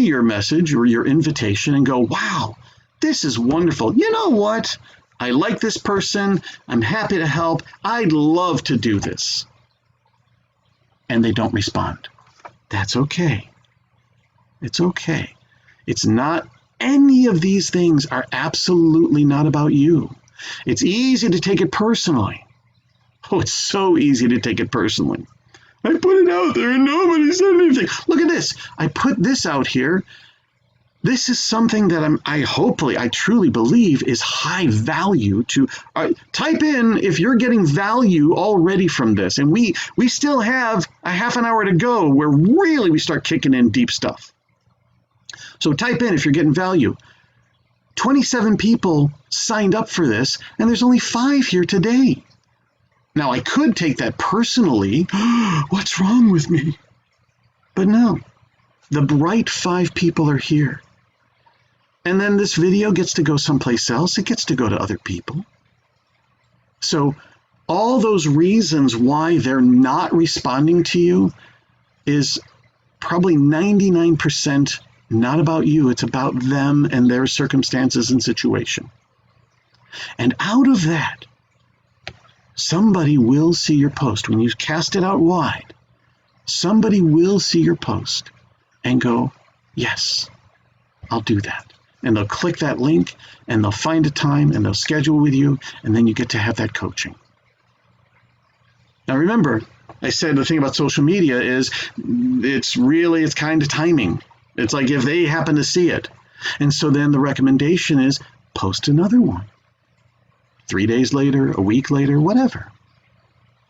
your message or your invitation and go, wow, This is wonderful. You know what? I like this person. I'm happy to help. I'd love to do this. And they don't respond. That's okay. It's okay. It's not, any of these things are absolutely not about you. It's easy to take it personally. Oh, it's so easy to take it personally. I put it out there and nobody said anything. Look at this. I put this out here. This is something that I truly believe is high value to, type in if you're getting value already from this. And we still have a half an hour to go where really we start kicking in deep stuff. So type in if you're getting value. 27 people signed up for this, and there's only 5 here today. Now, I could take that personally. What's wrong with me? But no, the bright 5 people are here. And then this video gets to go someplace else. It gets to go to other people. So all those reasons why they're not responding to you is probably 99% not about you. It's about them and their circumstances and situation. And out of that, somebody will see your post. When you cast it out wide, somebody will see your post and go, yes, I'll do that. And they'll click that link and they'll find a time and they'll schedule with you, and then you get to have that coaching. Now remember, I said the thing about social media is it's kind of timing. It's like if they happen to see it. And so then the recommendation is post another one. 3 days later, a week later, whatever.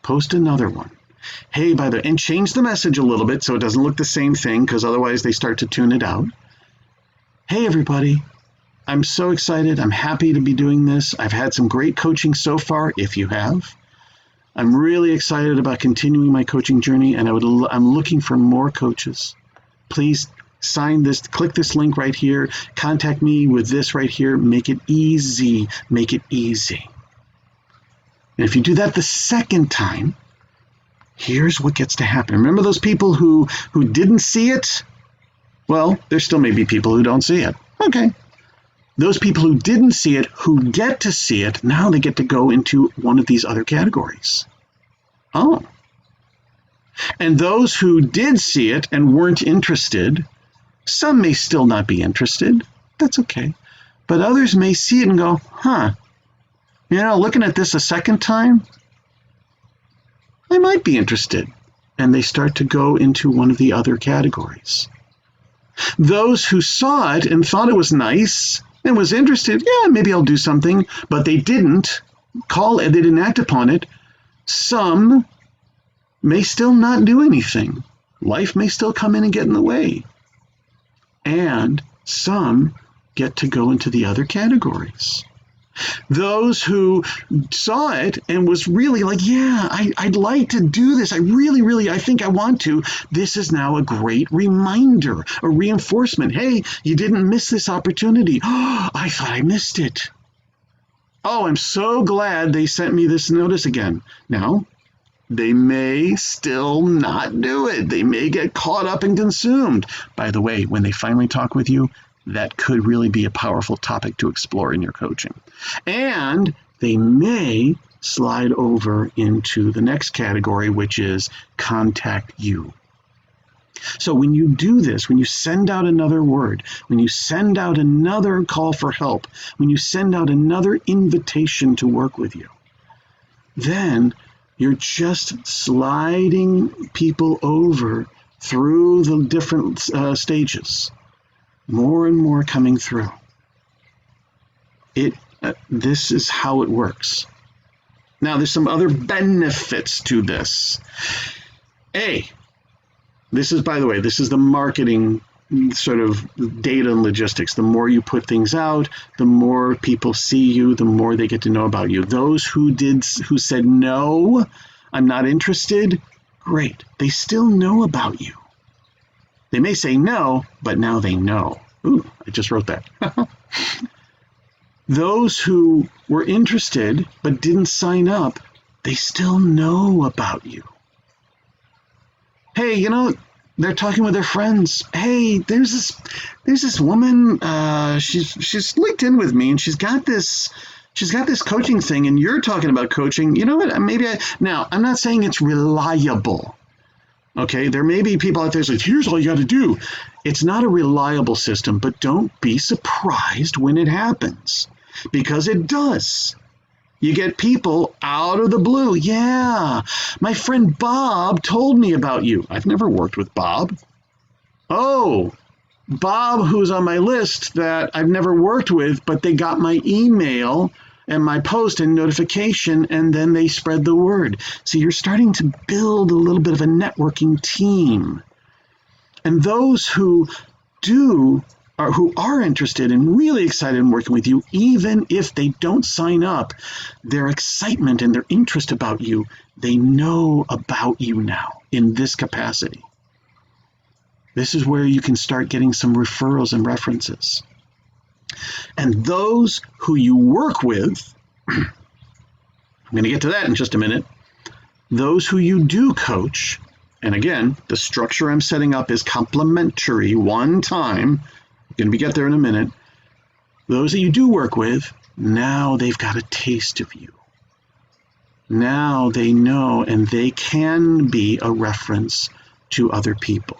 Post another one. Hey, by the way, and change the message a little bit so it doesn't look the same thing, because otherwise they start to tune it out. Hey, everybody. I'm so excited. I'm happy to be doing this. I've had some great coaching so far, if you have. I'm really excited about continuing my coaching journey, and I'm looking for more coaches. Please sign this, click this link right here, contact me with this right here. Make it easy. Make it easy. And if you do that the second time, here's what gets to happen. Remember those people who didn't see it? Well, there still may be people who don't see it. Okay. Those people who didn't see it, who get to see it, now they get to go into one of these other categories. Oh. And those who did see it and weren't interested, some may still not be interested. That's okay. But others may see it and go, looking at this a second time, I might be interested. And they start to go into one of the other categories. Those who saw it and thought it was nice and was interested, yeah, maybe I'll do something, but they didn't they didn't act upon it. Some may still not do anything. Life may still come in and get in the way. And some get to go into the other categories. Those who saw it and was really like, yeah, I'd like to do this. I think I want to. This is now a great reminder, a reinforcement. Hey, you didn't miss this opportunity. Oh, I thought I missed it. Oh, I'm so glad they sent me this notice again. Now, they may still not do it. They may get caught up and consumed. By the way, when they finally talk with you, that could really be a powerful topic to explore in your coaching. And they may slide over into the next category, which is contact you. So when you do this, when you send out another word, when you send out another call for help, when you send out another invitation to work with you, then you're just sliding people over through the different stages. More and more coming through. This is how it works. Now, there's some other benefits to this. This is, by the way, this is the marketing sort of data and logistics. The more you put things out, the more people see you, the more they get to know about you. Those who said, no, I'm not interested, great. They still know about you. They may say no, but now they know. Ooh, I just wrote that. Those who were interested but didn't sign up, they still know about you. Hey, They're talking with their friends. Hey, there's this woman. She's linked in with me, and she's got this coaching thing. And you're talking about coaching. You know what? Now I'm not saying it's reliable. Okay, there may be people out there saying, here's all you got to do. It's not a reliable system, but don't be surprised when it happens, because it does. You get people out of the blue. Yeah, my friend Bob told me about you. I've never worked with Bob. Oh, Bob, who's on my list that I've never worked with, but they got my email and my post and notification, and then they spread the word. So you're starting to build a little bit of a networking team. And those who are interested and really excited in working with you, even if they don't sign up, their excitement and their interest about you, they know about you now in this capacity. This is where you can start getting some referrals and references. And those who you work with, I'm going to get to that in just a minute. Those who you do coach, and again, the structure I'm setting up is complimentary one time. I'm going to get there in a minute. Those that you do work with, now they've got a taste of you. Now they know, and they can be a reference to other people.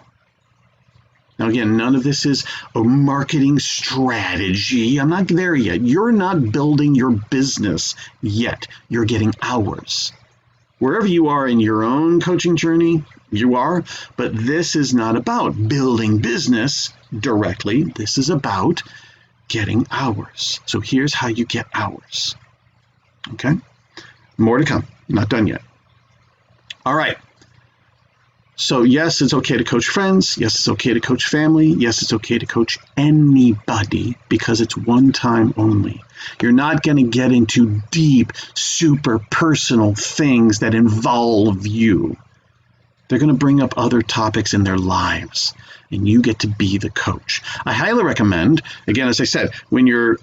Now, again, none of this is a marketing strategy. I'm not there yet. You're not building your business yet. You're getting hours. Wherever you are in your own coaching journey, you are, but this is not about building business directly. This is about getting hours. So here's how you get hours. Okay? More to come. Not done yet. All right. So yes, it's okay to coach friends. Yes, it's okay to coach family. Yes, it's okay to coach anybody, because it's one time only. You're not going to get into deep, super personal things that involve you. They're going to bring up other topics in their lives, and you get to be the coach. I highly recommend, again, as I said, when you're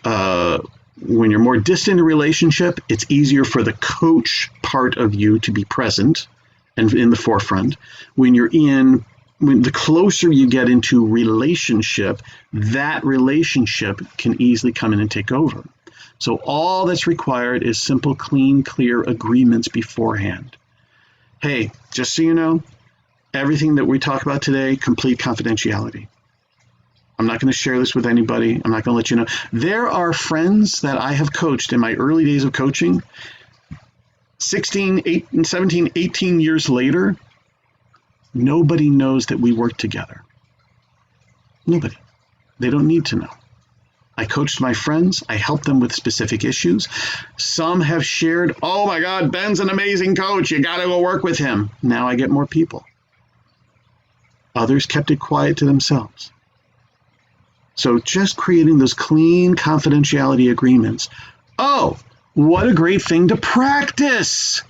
more distant in a relationship, it's easier for the coach part of you to be present and in the forefront. When the closer you get into relationship, that relationship can easily come in and take over. So all that's required is simple, clean, clear agreements beforehand. Hey, just so you know, everything that we talk about today, complete confidentiality. I'm not going to share this with anybody. I'm not going to let you know. There are friends that I have coached in my early days of coaching, 17, 18 years later, nobody knows that we work together. Nobody. They don't need to know. I coached my friends. I helped them with specific issues. Some have shared, oh my God, Ben's an amazing coach. You got to go work with him. Now I get more people. Others kept it quiet to themselves. So just creating those clean confidentiality agreements. Oh, what a great thing to practice.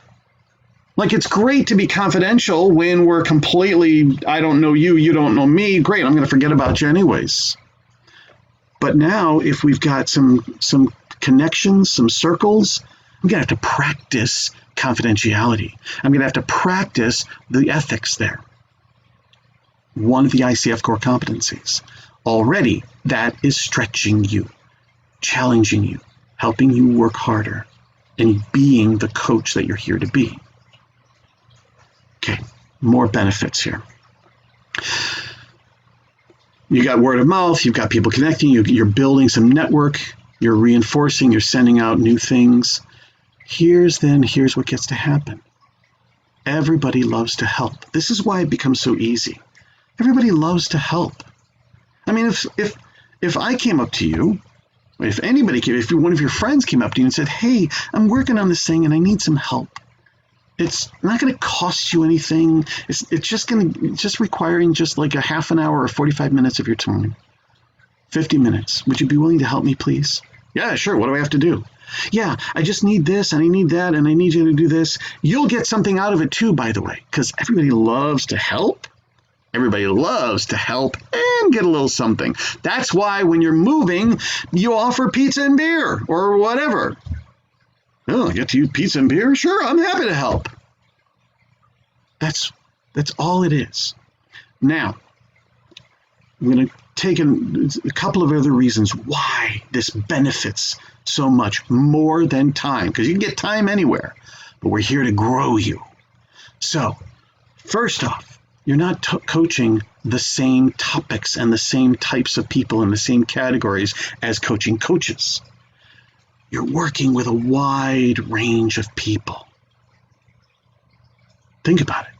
Like, it's great to be confidential when we're completely, I don't know you, you don't know me. Great, I'm going to forget about you anyways. But now, if we've got some connections, some circles, I'm going to have to practice confidentiality. I'm going to have to practice the ethics there. One of the ICF core competencies. Already, that is stretching you, challenging you, helping you work harder, and being the coach that you're here to be. Okay, more benefits here. You got word of mouth, you've got people connecting, you're building some network, you're reinforcing, you're sending out new things. Here's what gets to happen. Everybody loves to help. This is why it becomes so easy. Everybody loves to help. I mean, if I came up to you, if one of your friends came up to you and said, hey, I'm working on this thing and I need some help. It's not going to cost you anything. It's just requiring just like a half an hour or 45 minutes of your time. 50 minutes. Would you be willing to help me, please? Yeah, sure. What do I have to do? Yeah, I just need this and I need that and I need you to do this. You'll get something out of it too, by the way, because everybody loves to help. Everybody loves to help and get a little something. That's why when you're moving, you offer pizza and beer or whatever. Oh, I get to eat pizza and beer? Sure, I'm happy to help. That's all it is. Now, I'm going to take a couple of other reasons why this benefits so much more than time, because you can get time anywhere, but we're here to grow you. So, first off, you're not coaching the same topics and the same types of people in the same categories as coaching coaches. You're working with a wide range of people. Think about it.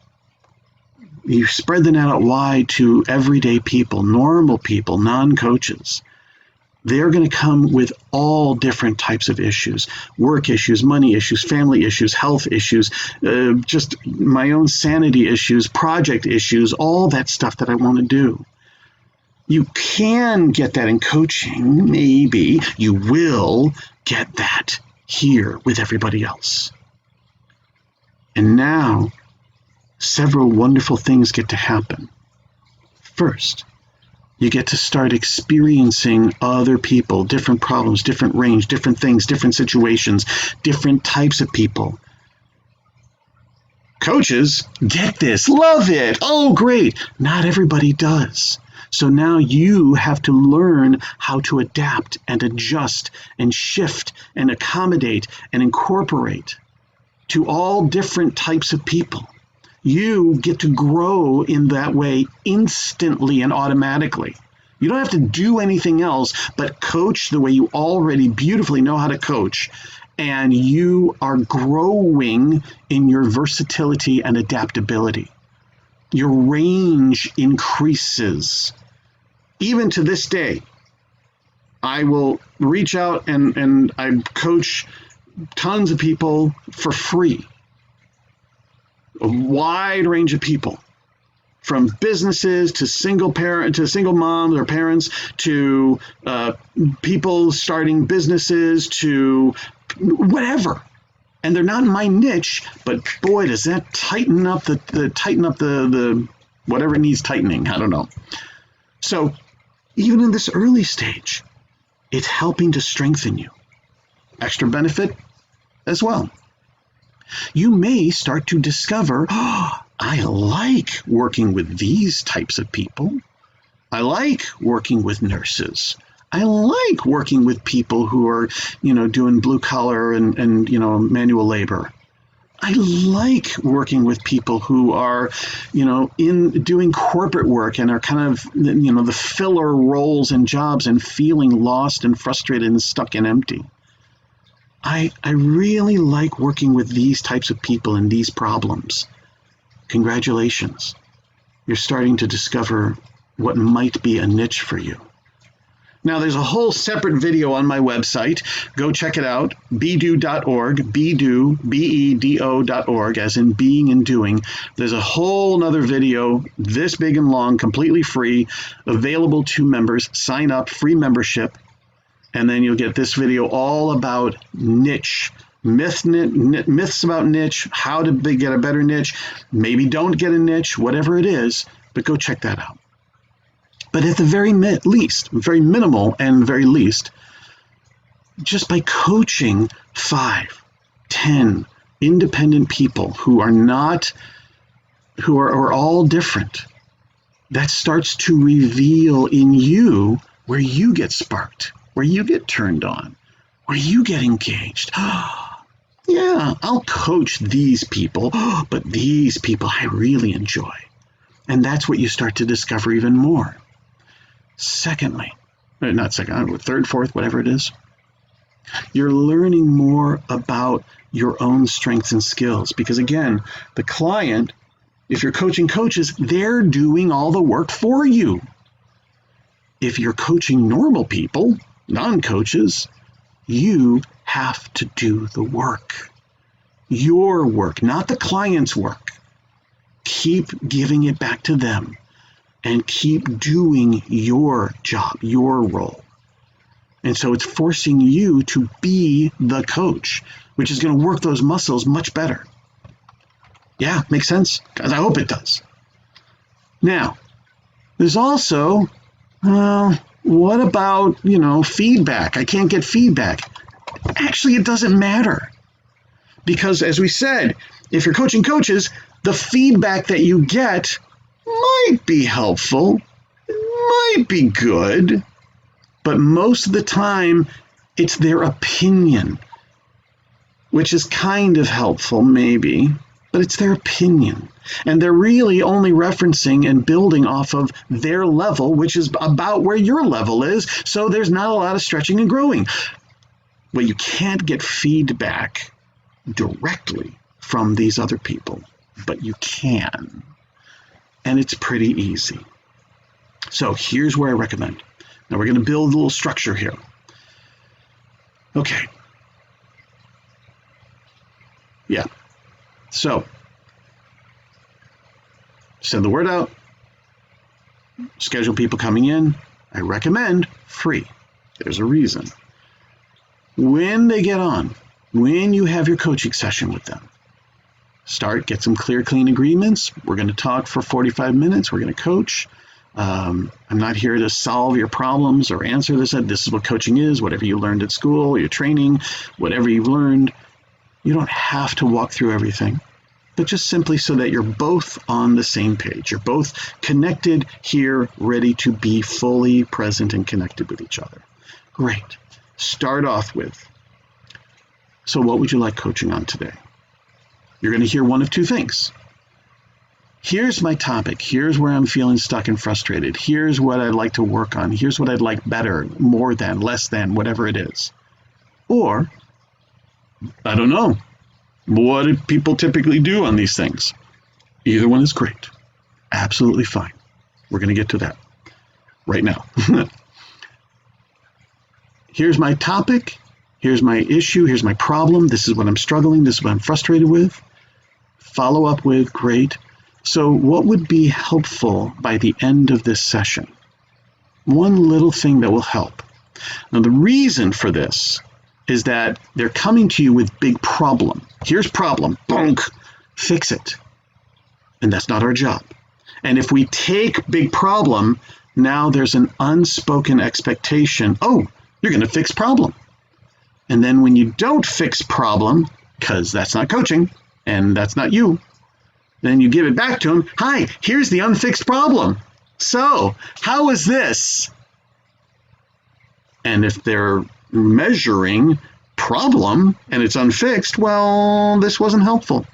You spread the net out wide to everyday people, normal people, non-coaches. They're going to come with all different types of issues: work issues, money issues, family issues, health issues, just my own sanity issues, project issues, all that stuff that I want to do. You can get that in coaching, maybe. You will get that here with everybody else. And now, several wonderful things get to happen. First, you get to start experiencing other people, different problems, different range, different things, different situations, different types of people. Coaches get this, love it. Oh, great. Not everybody does. So now you have to learn how to adapt and adjust and shift and accommodate and incorporate to all different types of people. You get to grow in that way instantly and automatically. You don't have to do anything else but coach the way you already beautifully know how to coach, and you are growing in your versatility and adaptability. Your range increases. Even to this day, I will reach out and I coach tons of people for free. A wide range of people, from businesses to single moms or parents, to people starting businesses, to whatever. And they're not in my niche, but boy, does that tighten up the whatever needs tightening. I don't know. So even in this early stage, it's helping to strengthen you. Extra benefit as well. You may start to discover, I like working with these types of people. I like working with nurses. I like working with people who are, doing blue collar and manual labor. I like working with people who are, in doing corporate work and are kind of, the filler roles and jobs and feeling lost and frustrated and stuck and empty. I really like working with these types of people and these problems. Congratulations. You're starting to discover what might be a niche for you. Now, there's a whole separate video on my website. Go check it out, bedo.org, bedo, B-E-D-O.org, as in being and doing. There's a whole nother video, this big and long, completely free, available to members. Sign up, free membership. And then you'll get this video all about niche, myths about niche, how to get a better niche, maybe don't get a niche, whatever it is, but go check that out. But at the very least, very minimal and very least, just by coaching 5, 10 independent people who are all different, that starts to reveal in you where you get sparked, where you get turned on, where you get engaged. Yeah, I'll coach these people, but these people I really enjoy. And that's what you start to discover even more. Secondly, third, fourth, whatever it is, you're learning more about your own strengths and skills. Because again, the client, if you're coaching coaches, they're doing all the work for you. If you're coaching normal people, non-coaches, you have to do the work. Your work, not the client's work. Keep giving it back to them and keep doing your job, your role. And so it's forcing you to be the coach, which is going to work those muscles much better. Yeah, makes sense? Because I hope it does. Now, there's also, what about, feedback? I can't get feedback. Actually, it doesn't matter. Because as we said, if you're coaching coaches, the feedback that you get might be helpful, might be good, but most of the time it's their opinion, which is kind of helpful maybe, but it's their opinion. And they're really only referencing and building off of their level, which is about where your level is. So there's not a lot of stretching and growing. Well, you can't get feedback directly from these other people, but you can. And it's pretty easy. So here's where I recommend. Now we're going to build a little structure here. Okay. Yeah. So send the word out. Schedule people coming in. I recommend free. There's a reason. When they get on, when you have your coaching session with them, get some clear, clean agreements. We're going to talk for 45 minutes. We're going to coach. I'm not here to solve your problems or answer this. This is what coaching is. Whatever you learned at school, your training, whatever you've learned. You don't have to walk through everything, but just simply so that you're both on the same page. You're both connected here, ready to be fully present and connected with each other. Great. Start off with, so what would you like coaching on today? You're going to hear one of two things. Here's my topic. Here's where I'm feeling stuck and frustrated. Here's what I'd like to work on. Here's what I'd like better, more than, less than, whatever it is. Or, I don't know. What do people typically do on these things? Either one is great. Absolutely fine. We're going to get to that right now. Here's my topic. Here's my issue. Here's my problem. This is what I'm struggling. This is what I'm frustrated with. Follow up with, great. So what would be helpful by the end of this session? One little thing that will help. Now, the reason for this is that they're coming to you with big problem. Here's problem. Bonk. Fix it. And that's not our job. And if we take big problem, now there's an unspoken expectation. Oh, you're going to fix problem. And then when you don't fix problem, because that's not coaching and that's not you, then you give it back to them. Hi, here's the unfixed problem. So how is this? And if they're measuring problem and it's unfixed, well, this wasn't helpful.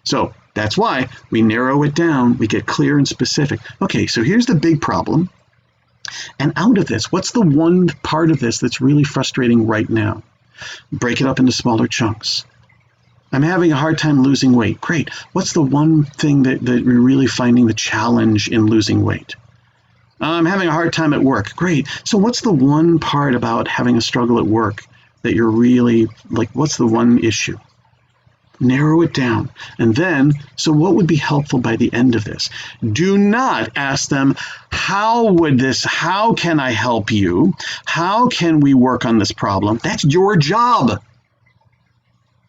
So that's why we narrow it down. We get clear and specific. Okay, so here's the big problem. And out of this, what's the one part of this that's really frustrating right now? Break it up into smaller chunks. I'm having a hard time losing weight. Great. What's the one thing that you're really finding the challenge in losing weight? I'm having a hard time at work. Great. So what's the one part about having a struggle at work that you're really, like, what's the one issue? Narrow it down. And then, so what would be helpful by the end of this? Do not ask them, how can I help you? How can we work on this problem? That's your job.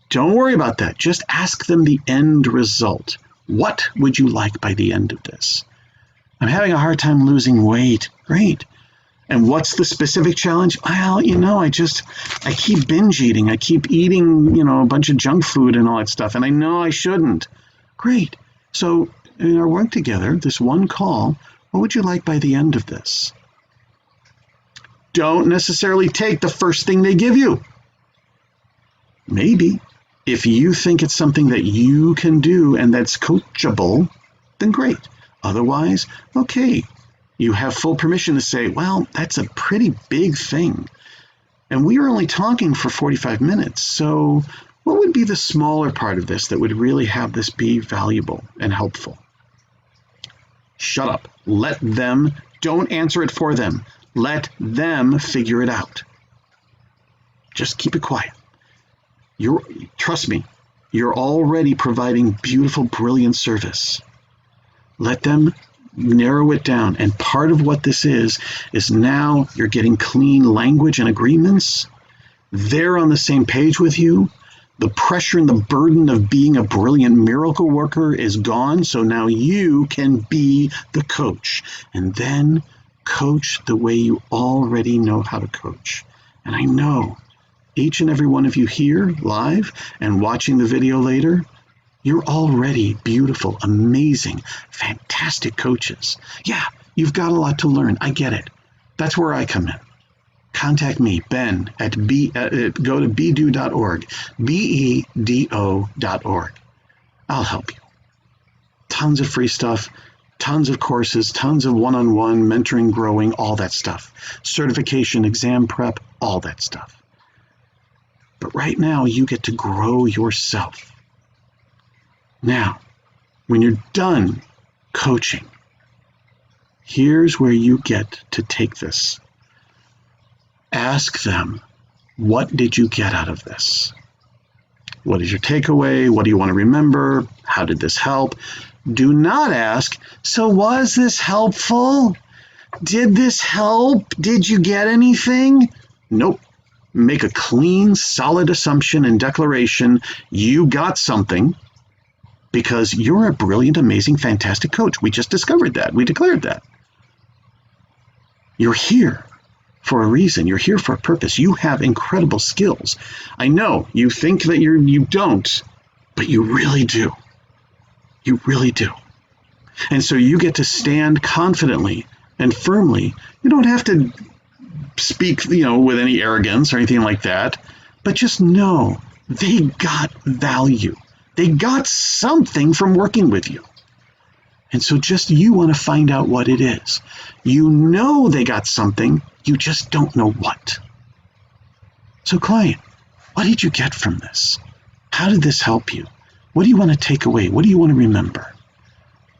Don't worry about that. Just ask them the end result. What would you like by the end of this? I'm having a hard time losing weight. Great. And what's the specific challenge? Well, I keep binge eating. I keep eating, a bunch of junk food and all that stuff. And I know I shouldn't. Great. So in our work together, this one call, what would you like by the end of this? Don't necessarily take the first thing they give you. Maybe if you think it's something that you can do and that's coachable, then great. Otherwise, okay. You have full permission to say, well, that's a pretty big thing. And we are only talking for 45 minutes. So what would be the smaller part of this that would really have this be valuable and helpful? Shut up. Let them, don't answer it for them. Let them figure it out. Just keep it quiet. Trust me, you're already providing beautiful, brilliant service. Let them narrow it down. And part of what this is now you're getting clean language and agreements. They're on the same page with you. The pressure and the burden of being a brilliant miracle worker is gone. So now you can be the coach and then coach the way you already know how to coach. And I know each and every one of you here live and watching the video later, You're already beautiful, amazing, fantastic coaches. Yeah, you've got a lot to learn. I get it. That's where I come in. Contact me, Ben, go to bedo.org, bedo.org. I'll help you. Tons of free stuff, tons of courses, tons of one-on-one mentoring, growing, all that stuff. Certification, exam prep, all that stuff. But right now, you get to grow yourself. Now, when you're done coaching, here's where you get to take this. Ask them, what did you get out of this? What is your takeaway? What do you want to remember? How did this help? Do not ask, so was this helpful? Did this help? Did you get anything? Nope. Make a clean, solid assumption and declaration. You got something because you're a brilliant, amazing, fantastic coach. We just discovered that. We declared that. You're here for a reason. You're here for a purpose. You have incredible skills. I know you think that you don't, but you really do. You really do. And so you get to stand confidently and firmly. You don't have to speak, with any arrogance or anything like that, but just know they got value. They got something from working with you. And so just you want to find out what it is. You know they got something, you just don't know what. So client, what did you get from this? How did this help you? What do you want to take away? What do you want to remember?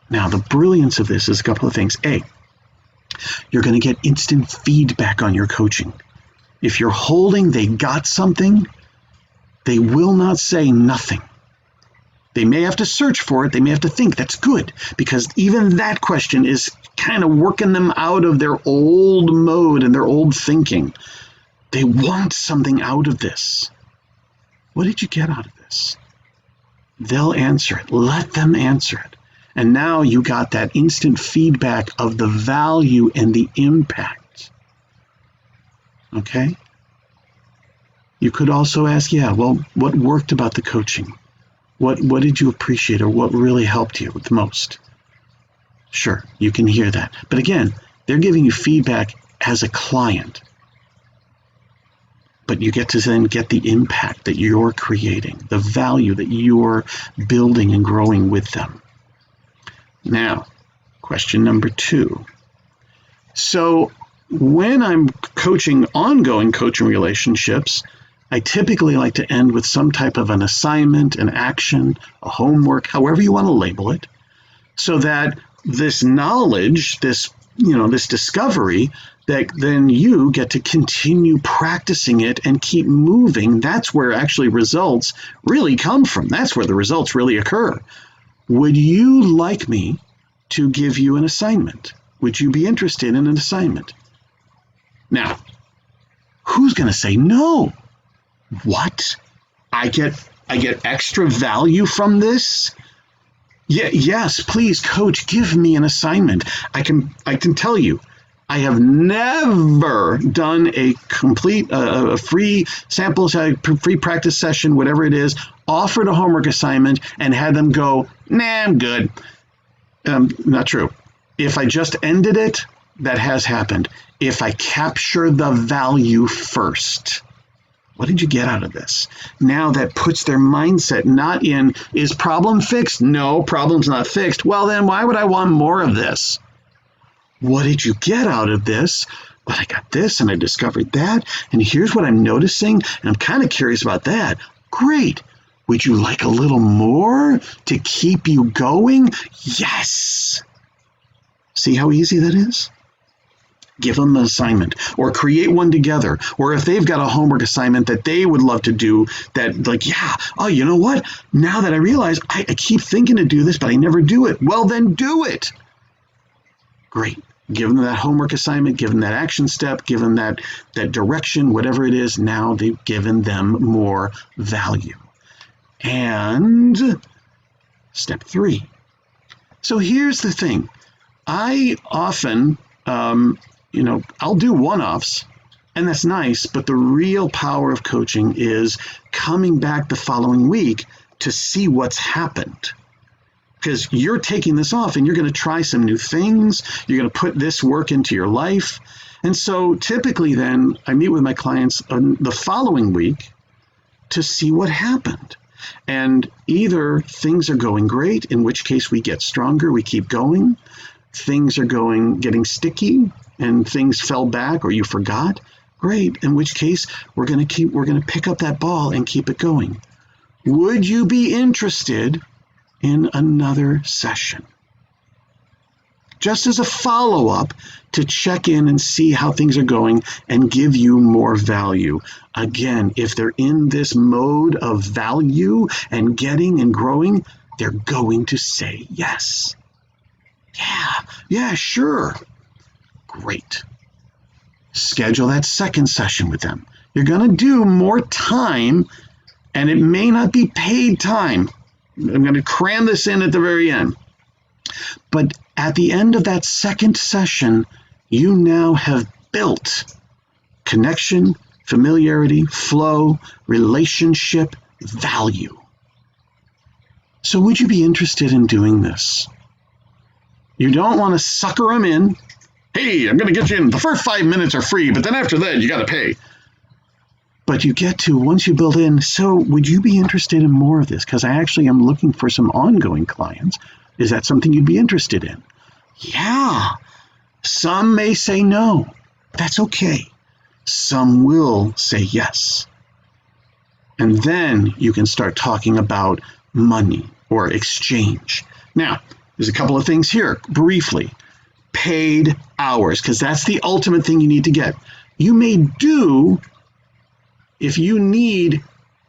Now, the brilliance of this is a couple of things. A, you're going to get instant feedback on your coaching. If you're holding they got something, they will not say nothing. They may have to search for it. They may have to think. That's good, because even that question is kind of working them out of their old mode and their old thinking. They want something out of this. What did you get out of this? They'll answer it. Let them answer it. And now you got that instant feedback of the value and the impact. Okay? You could also ask, what worked about the coaching? What did you appreciate, or what really helped you the most? Sure, you can hear that. But again, they're giving you feedback as a client. But you get to then get the impact that you're creating, the value that you're building and growing with them. Now, question number 2. So when I'm coaching ongoing coaching relationships, I typically like to end with some type of an assignment, an action, a homework, however you want to label it, so that this knowledge, this discovery, that then you get to continue practicing it and keep moving. That's where actually results really come from. That's where the results really occur. Would you like me to give you an assignment? Would you be interested in an assignment? Now, who's going to say no? What? I get extra value from this? Yeah, yes, please, coach, give me an assignment. I can tell you, I have never done a complete, a free sample, free practice session, whatever it is, offered a homework assignment and had them go, nah, I'm good. Not true. If I just ended it, that has happened. If I capture the value first, what did you get out of this? Now that puts their mindset not in, is problem fixed? No, problem's not fixed. Well, then why would I want more of this? What did you get out of this? Well, I got this and I discovered that. And here's what I'm noticing. And I'm kind of curious about that. Great. Would you like a little more to keep you going? Yes. See how easy that is? Give them an assignment, or create one together. Or if they've got a homework assignment that they would love to do, that like, you know what? Now that I realize I keep thinking to do this, but I never do it. Well, then do it. Great. Give them that homework assignment, give them that action step, give them that direction, whatever it is. Now they've given them more value. And step 3. So here's the thing. I often, I'll do one-offs, and that's nice, but the real power of coaching is coming back the following week to see what's happened. Because you're taking this off and you're going to try some new things. You're going to put this work into your life. And so typically then I meet with my clients the following week to see what happened. And either things are going great, in which case we get stronger, we keep going. Things are getting sticky and things fell back or you forgot. Great, in which case we're going to pick up that ball and keep it going. Would you be interested in another session? Just as a follow-up to check in and see how things are going and give you more value. Again, if they're in this mode of value and getting and growing, they're going to say yes. Yeah, sure. Great. Schedule that second session with them. You're going to do more time, and it may not be paid time. I'm going to cram this in at the very end. But at the end of that second session, you now have built connection, familiarity, flow, relationship, value. So would you be interested in doing this? You don't want to sucker them in. Hey, I'm going to get you in. The first 5 minutes are free, but then after that, you got to pay. But you get to, once you build in, so would you be interested in more of this? Because I actually am looking for some ongoing clients. Is that something you'd be interested in? Yeah. Some may say no. That's okay. Some will say yes. And then you can start talking about money or exchange. Now, there's a couple of things here, briefly. Paid hours, because that's the ultimate thing you need to get. You may do, if you need,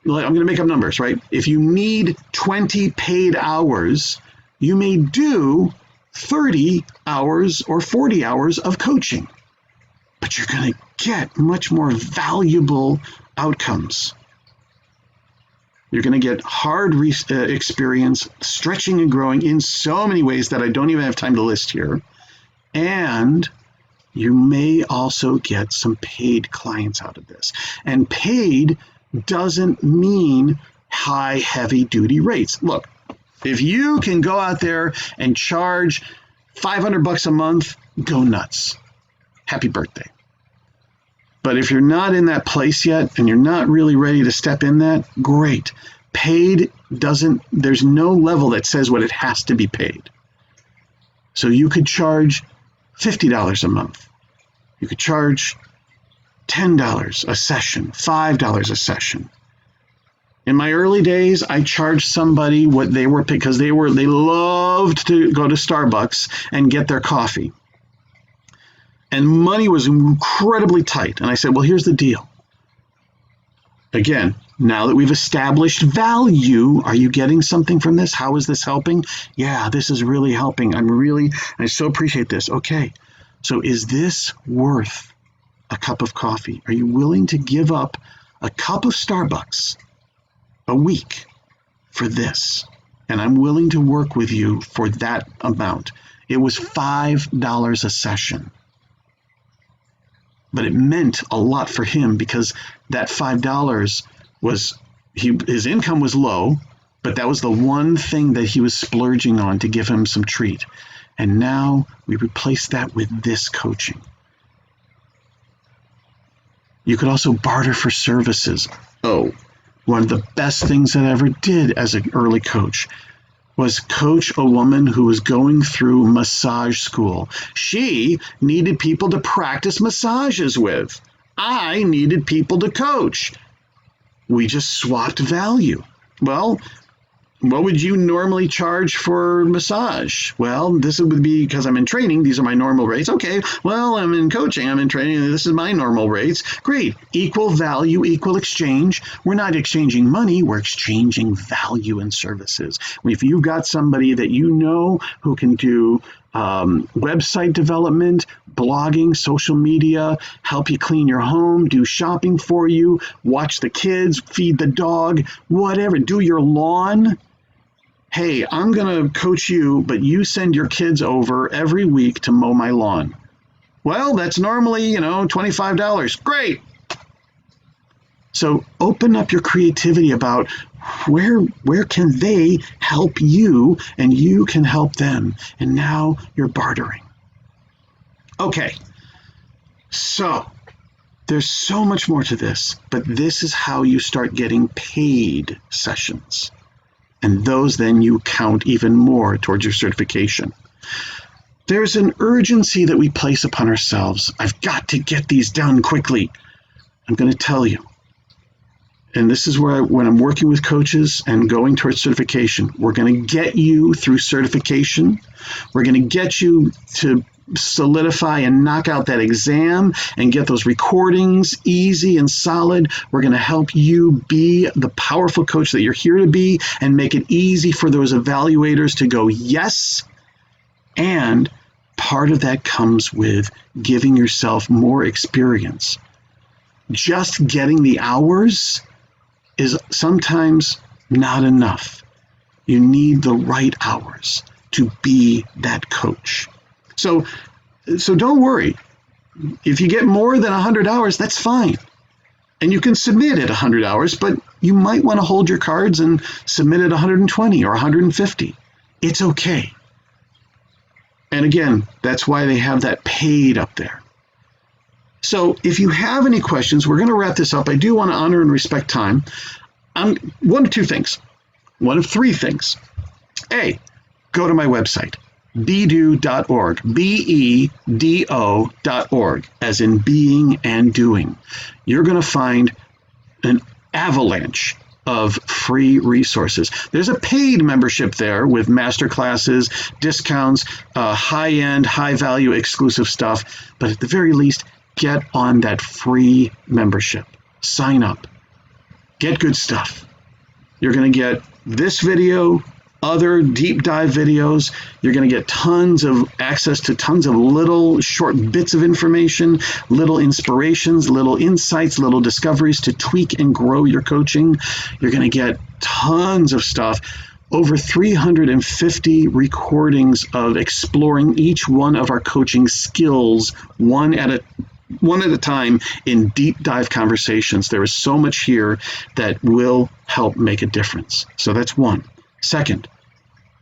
I'm going to make up numbers, right? If you need 20 paid hours, you may do 30 hours or 40 hours of coaching, but you're going to get much more valuable outcomes. You're going to get hard experience, stretching and growing in so many ways that I don't even have time to list here. And you may also get some paid clients out of this. And paid doesn't mean high, heavy duty rates. Look, if you can go out there and charge $500 a month, go nuts. Happy birthday. But if you're not in that place yet and you're not really ready to step in that, great. Paid there's no level that says what it has to be paid. So you could charge $50 a month. You could charge $10 a session, $5 a session. In my early days, I charged somebody what they were, because they loved to go to Starbucks and get their coffee. And money was incredibly tight. And I said, well, here's the deal. Again, now that we've established value, are you getting something from this? How is this helping? Yeah, this is really helping. I so appreciate this. Okay, so is this worth a cup of coffee? Are you willing to give up a cup of Starbucks a week for this? And I'm willing to work with you for that amount. It was $5 a session. But it meant a lot for him, because that $5 was, his income was low, but that was the one thing that he was splurging on to give him some treat. And now we replace that with this coaching. You could also barter for services. Oh, one of the best things that I ever did as an early coach was coach a woman who was going through massage school. She needed people to practice massages with. I needed people to coach. We just swapped value. Well, what would you normally charge for massage? Well, this would be, because I'm in training, these are my normal rates. Okay, well, I'm in coaching, I'm in training, this is my normal rates. Great. Equal value, equal exchange. We're not exchanging money, we're exchanging value and services. If you've got somebody that you know who can do website development, blogging, social media, help you clean your home, do shopping for you, watch the kids, feed the dog, whatever, do your lawn. Hey, I'm going to coach you, but you send your kids over every week to mow my lawn. Well, that's normally, $25. Great. So open up your creativity about where can they help you and you can help them. And now you're bartering. Okay, so there's so much more to this, but this is how you start getting paid sessions. And those then you count even more towards your certification. There's an urgency that we place upon ourselves. I've got to get these done quickly. I'm going to tell you. And this is where when I'm working with coaches and going towards certification, we're going to get you through certification. We're going to get you to solidify and knock out that exam and get those recordings easy and solid. We're going to help you be the powerful coach that you're here to be and make it easy for those evaluators to go, yes. And part of that comes with giving yourself more experience. Just getting the hours is sometimes not enough. You need the right hours to be that coach. So don't worry. If you get more than 100 hours, that's fine. And you can submit at 100 hours, but you might want to hold your cards and submit at 120 or 150. It's okay. And again, that's why they have that paid up there. So if you have any questions, we're going to wrap this up. I do want to honor and respect time. One of two things. One of three things. A, go to my website, bedo.org, bedo.org, as in being and doing. You're going to find an avalanche of free resources. There's a paid membership there with master classes, discounts, high-end, high-value exclusive stuff. But at the very least, get on that free membership. Sign up. Get good stuff. You're going to get this video, other deep dive videos. You're going to get tons of access to tons of little short bits of information, little inspirations, little insights, little discoveries to tweak and grow your coaching. You're going to get tons of stuff. Over 350 recordings of exploring each one of our coaching skills, one at a time in deep dive conversations. There is so much here that will help make a difference. So that's one. Second,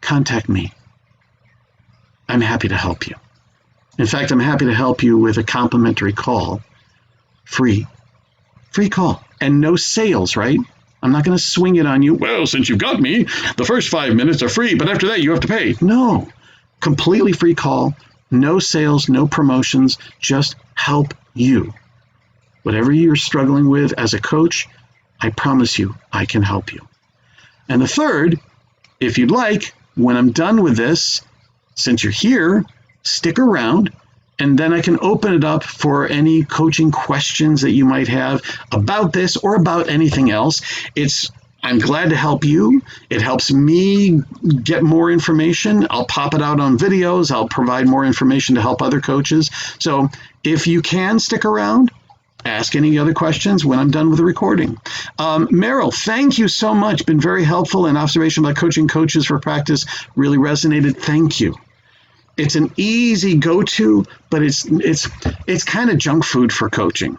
contact me. I'm happy to help you. In fact, I'm happy to help you with a complimentary call. Free call. And no sales, right? I'm not going to swing it on you. Well, since you've got me, the first 5 minutes are free, but after that you have to pay. No, completely free call. No sales, no promotions, just help you. Whatever you're struggling with as a coach, I promise you, I can help you. And the third, if you'd like, when I'm done with this, since you're here, stick around, and then I can open it up for any coaching questions that you might have about this or about anything else. I'm glad to help you. It helps me get more information. I'll pop it out on videos. I'll provide more information to help other coaches. So if you can stick around, ask any other questions when I'm done with the recording. Meryl, thank you so much. Been very helpful, and observation about coaching coaches for practice really resonated. Thank you. It's an easy go-to, but it's kind of junk food for coaching.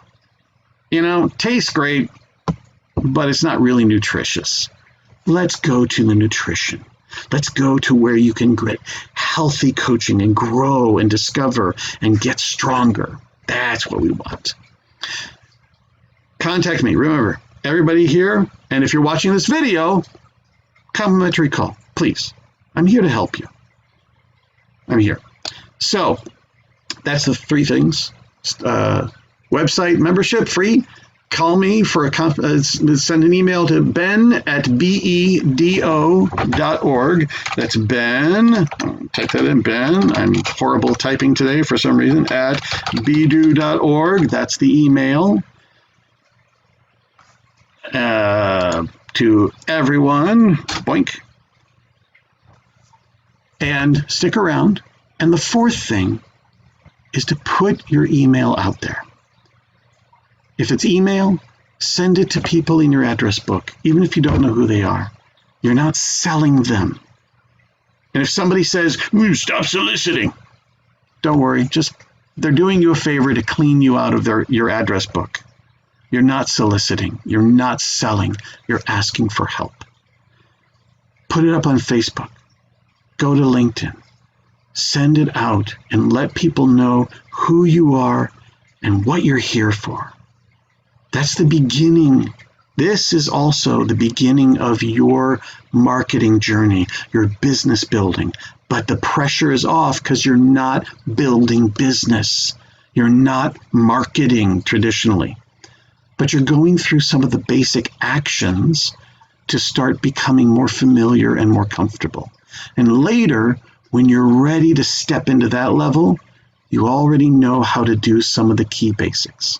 Tastes great, but it's not really nutritious. Let's go to the nutrition. Let's go to where you can get healthy coaching and grow and discover and get stronger. That's what we want. Contact me. Remember, everybody here, and if you're watching this video, complimentary call, please. I'm here to help you. I'm here. So that's the three things. Website membership, free. Call me for send an email to ben@bedo.org. That's Ben. Type that in, Ben. I'm horrible typing today for some reason. At bedo.org. That's the email. To everyone. Boink. And stick around. And the fourth thing is to put your email out there. If it's email, send it to people in your address book, even if you don't know who they are. You're not selling them. And if somebody says, stop soliciting, don't worry. They're doing you a favor to clean you out of your address book. You're not soliciting. You're not selling. You're asking for help. Put it up on Facebook. Go to LinkedIn. Send it out and let people know who you are and what you're here for. That's the beginning. This is also the beginning of your marketing journey, your business building. But the pressure is off because you're not building business. You're not marketing traditionally. But you're going through some of the basic actions to start becoming more familiar and more comfortable. And later, when you're ready to step into that level, you already know how to do some of the key basics.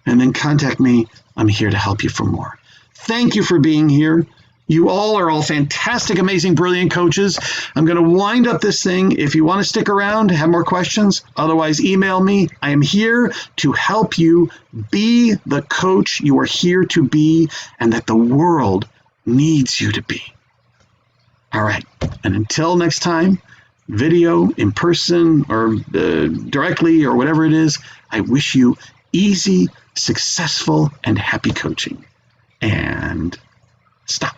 And then contact me. I'm here to help you for more. Thank you for being here. You all are all fantastic, amazing, brilliant coaches. I'm going to wind up this thing. If you want to stick around, have more questions, otherwise email me. I am here to help you be the coach you are here to be and that the world needs you to be. All right. And until next time, video, in person, or directly, or whatever it is, I wish you easy, successful, and happy coaching. And stop.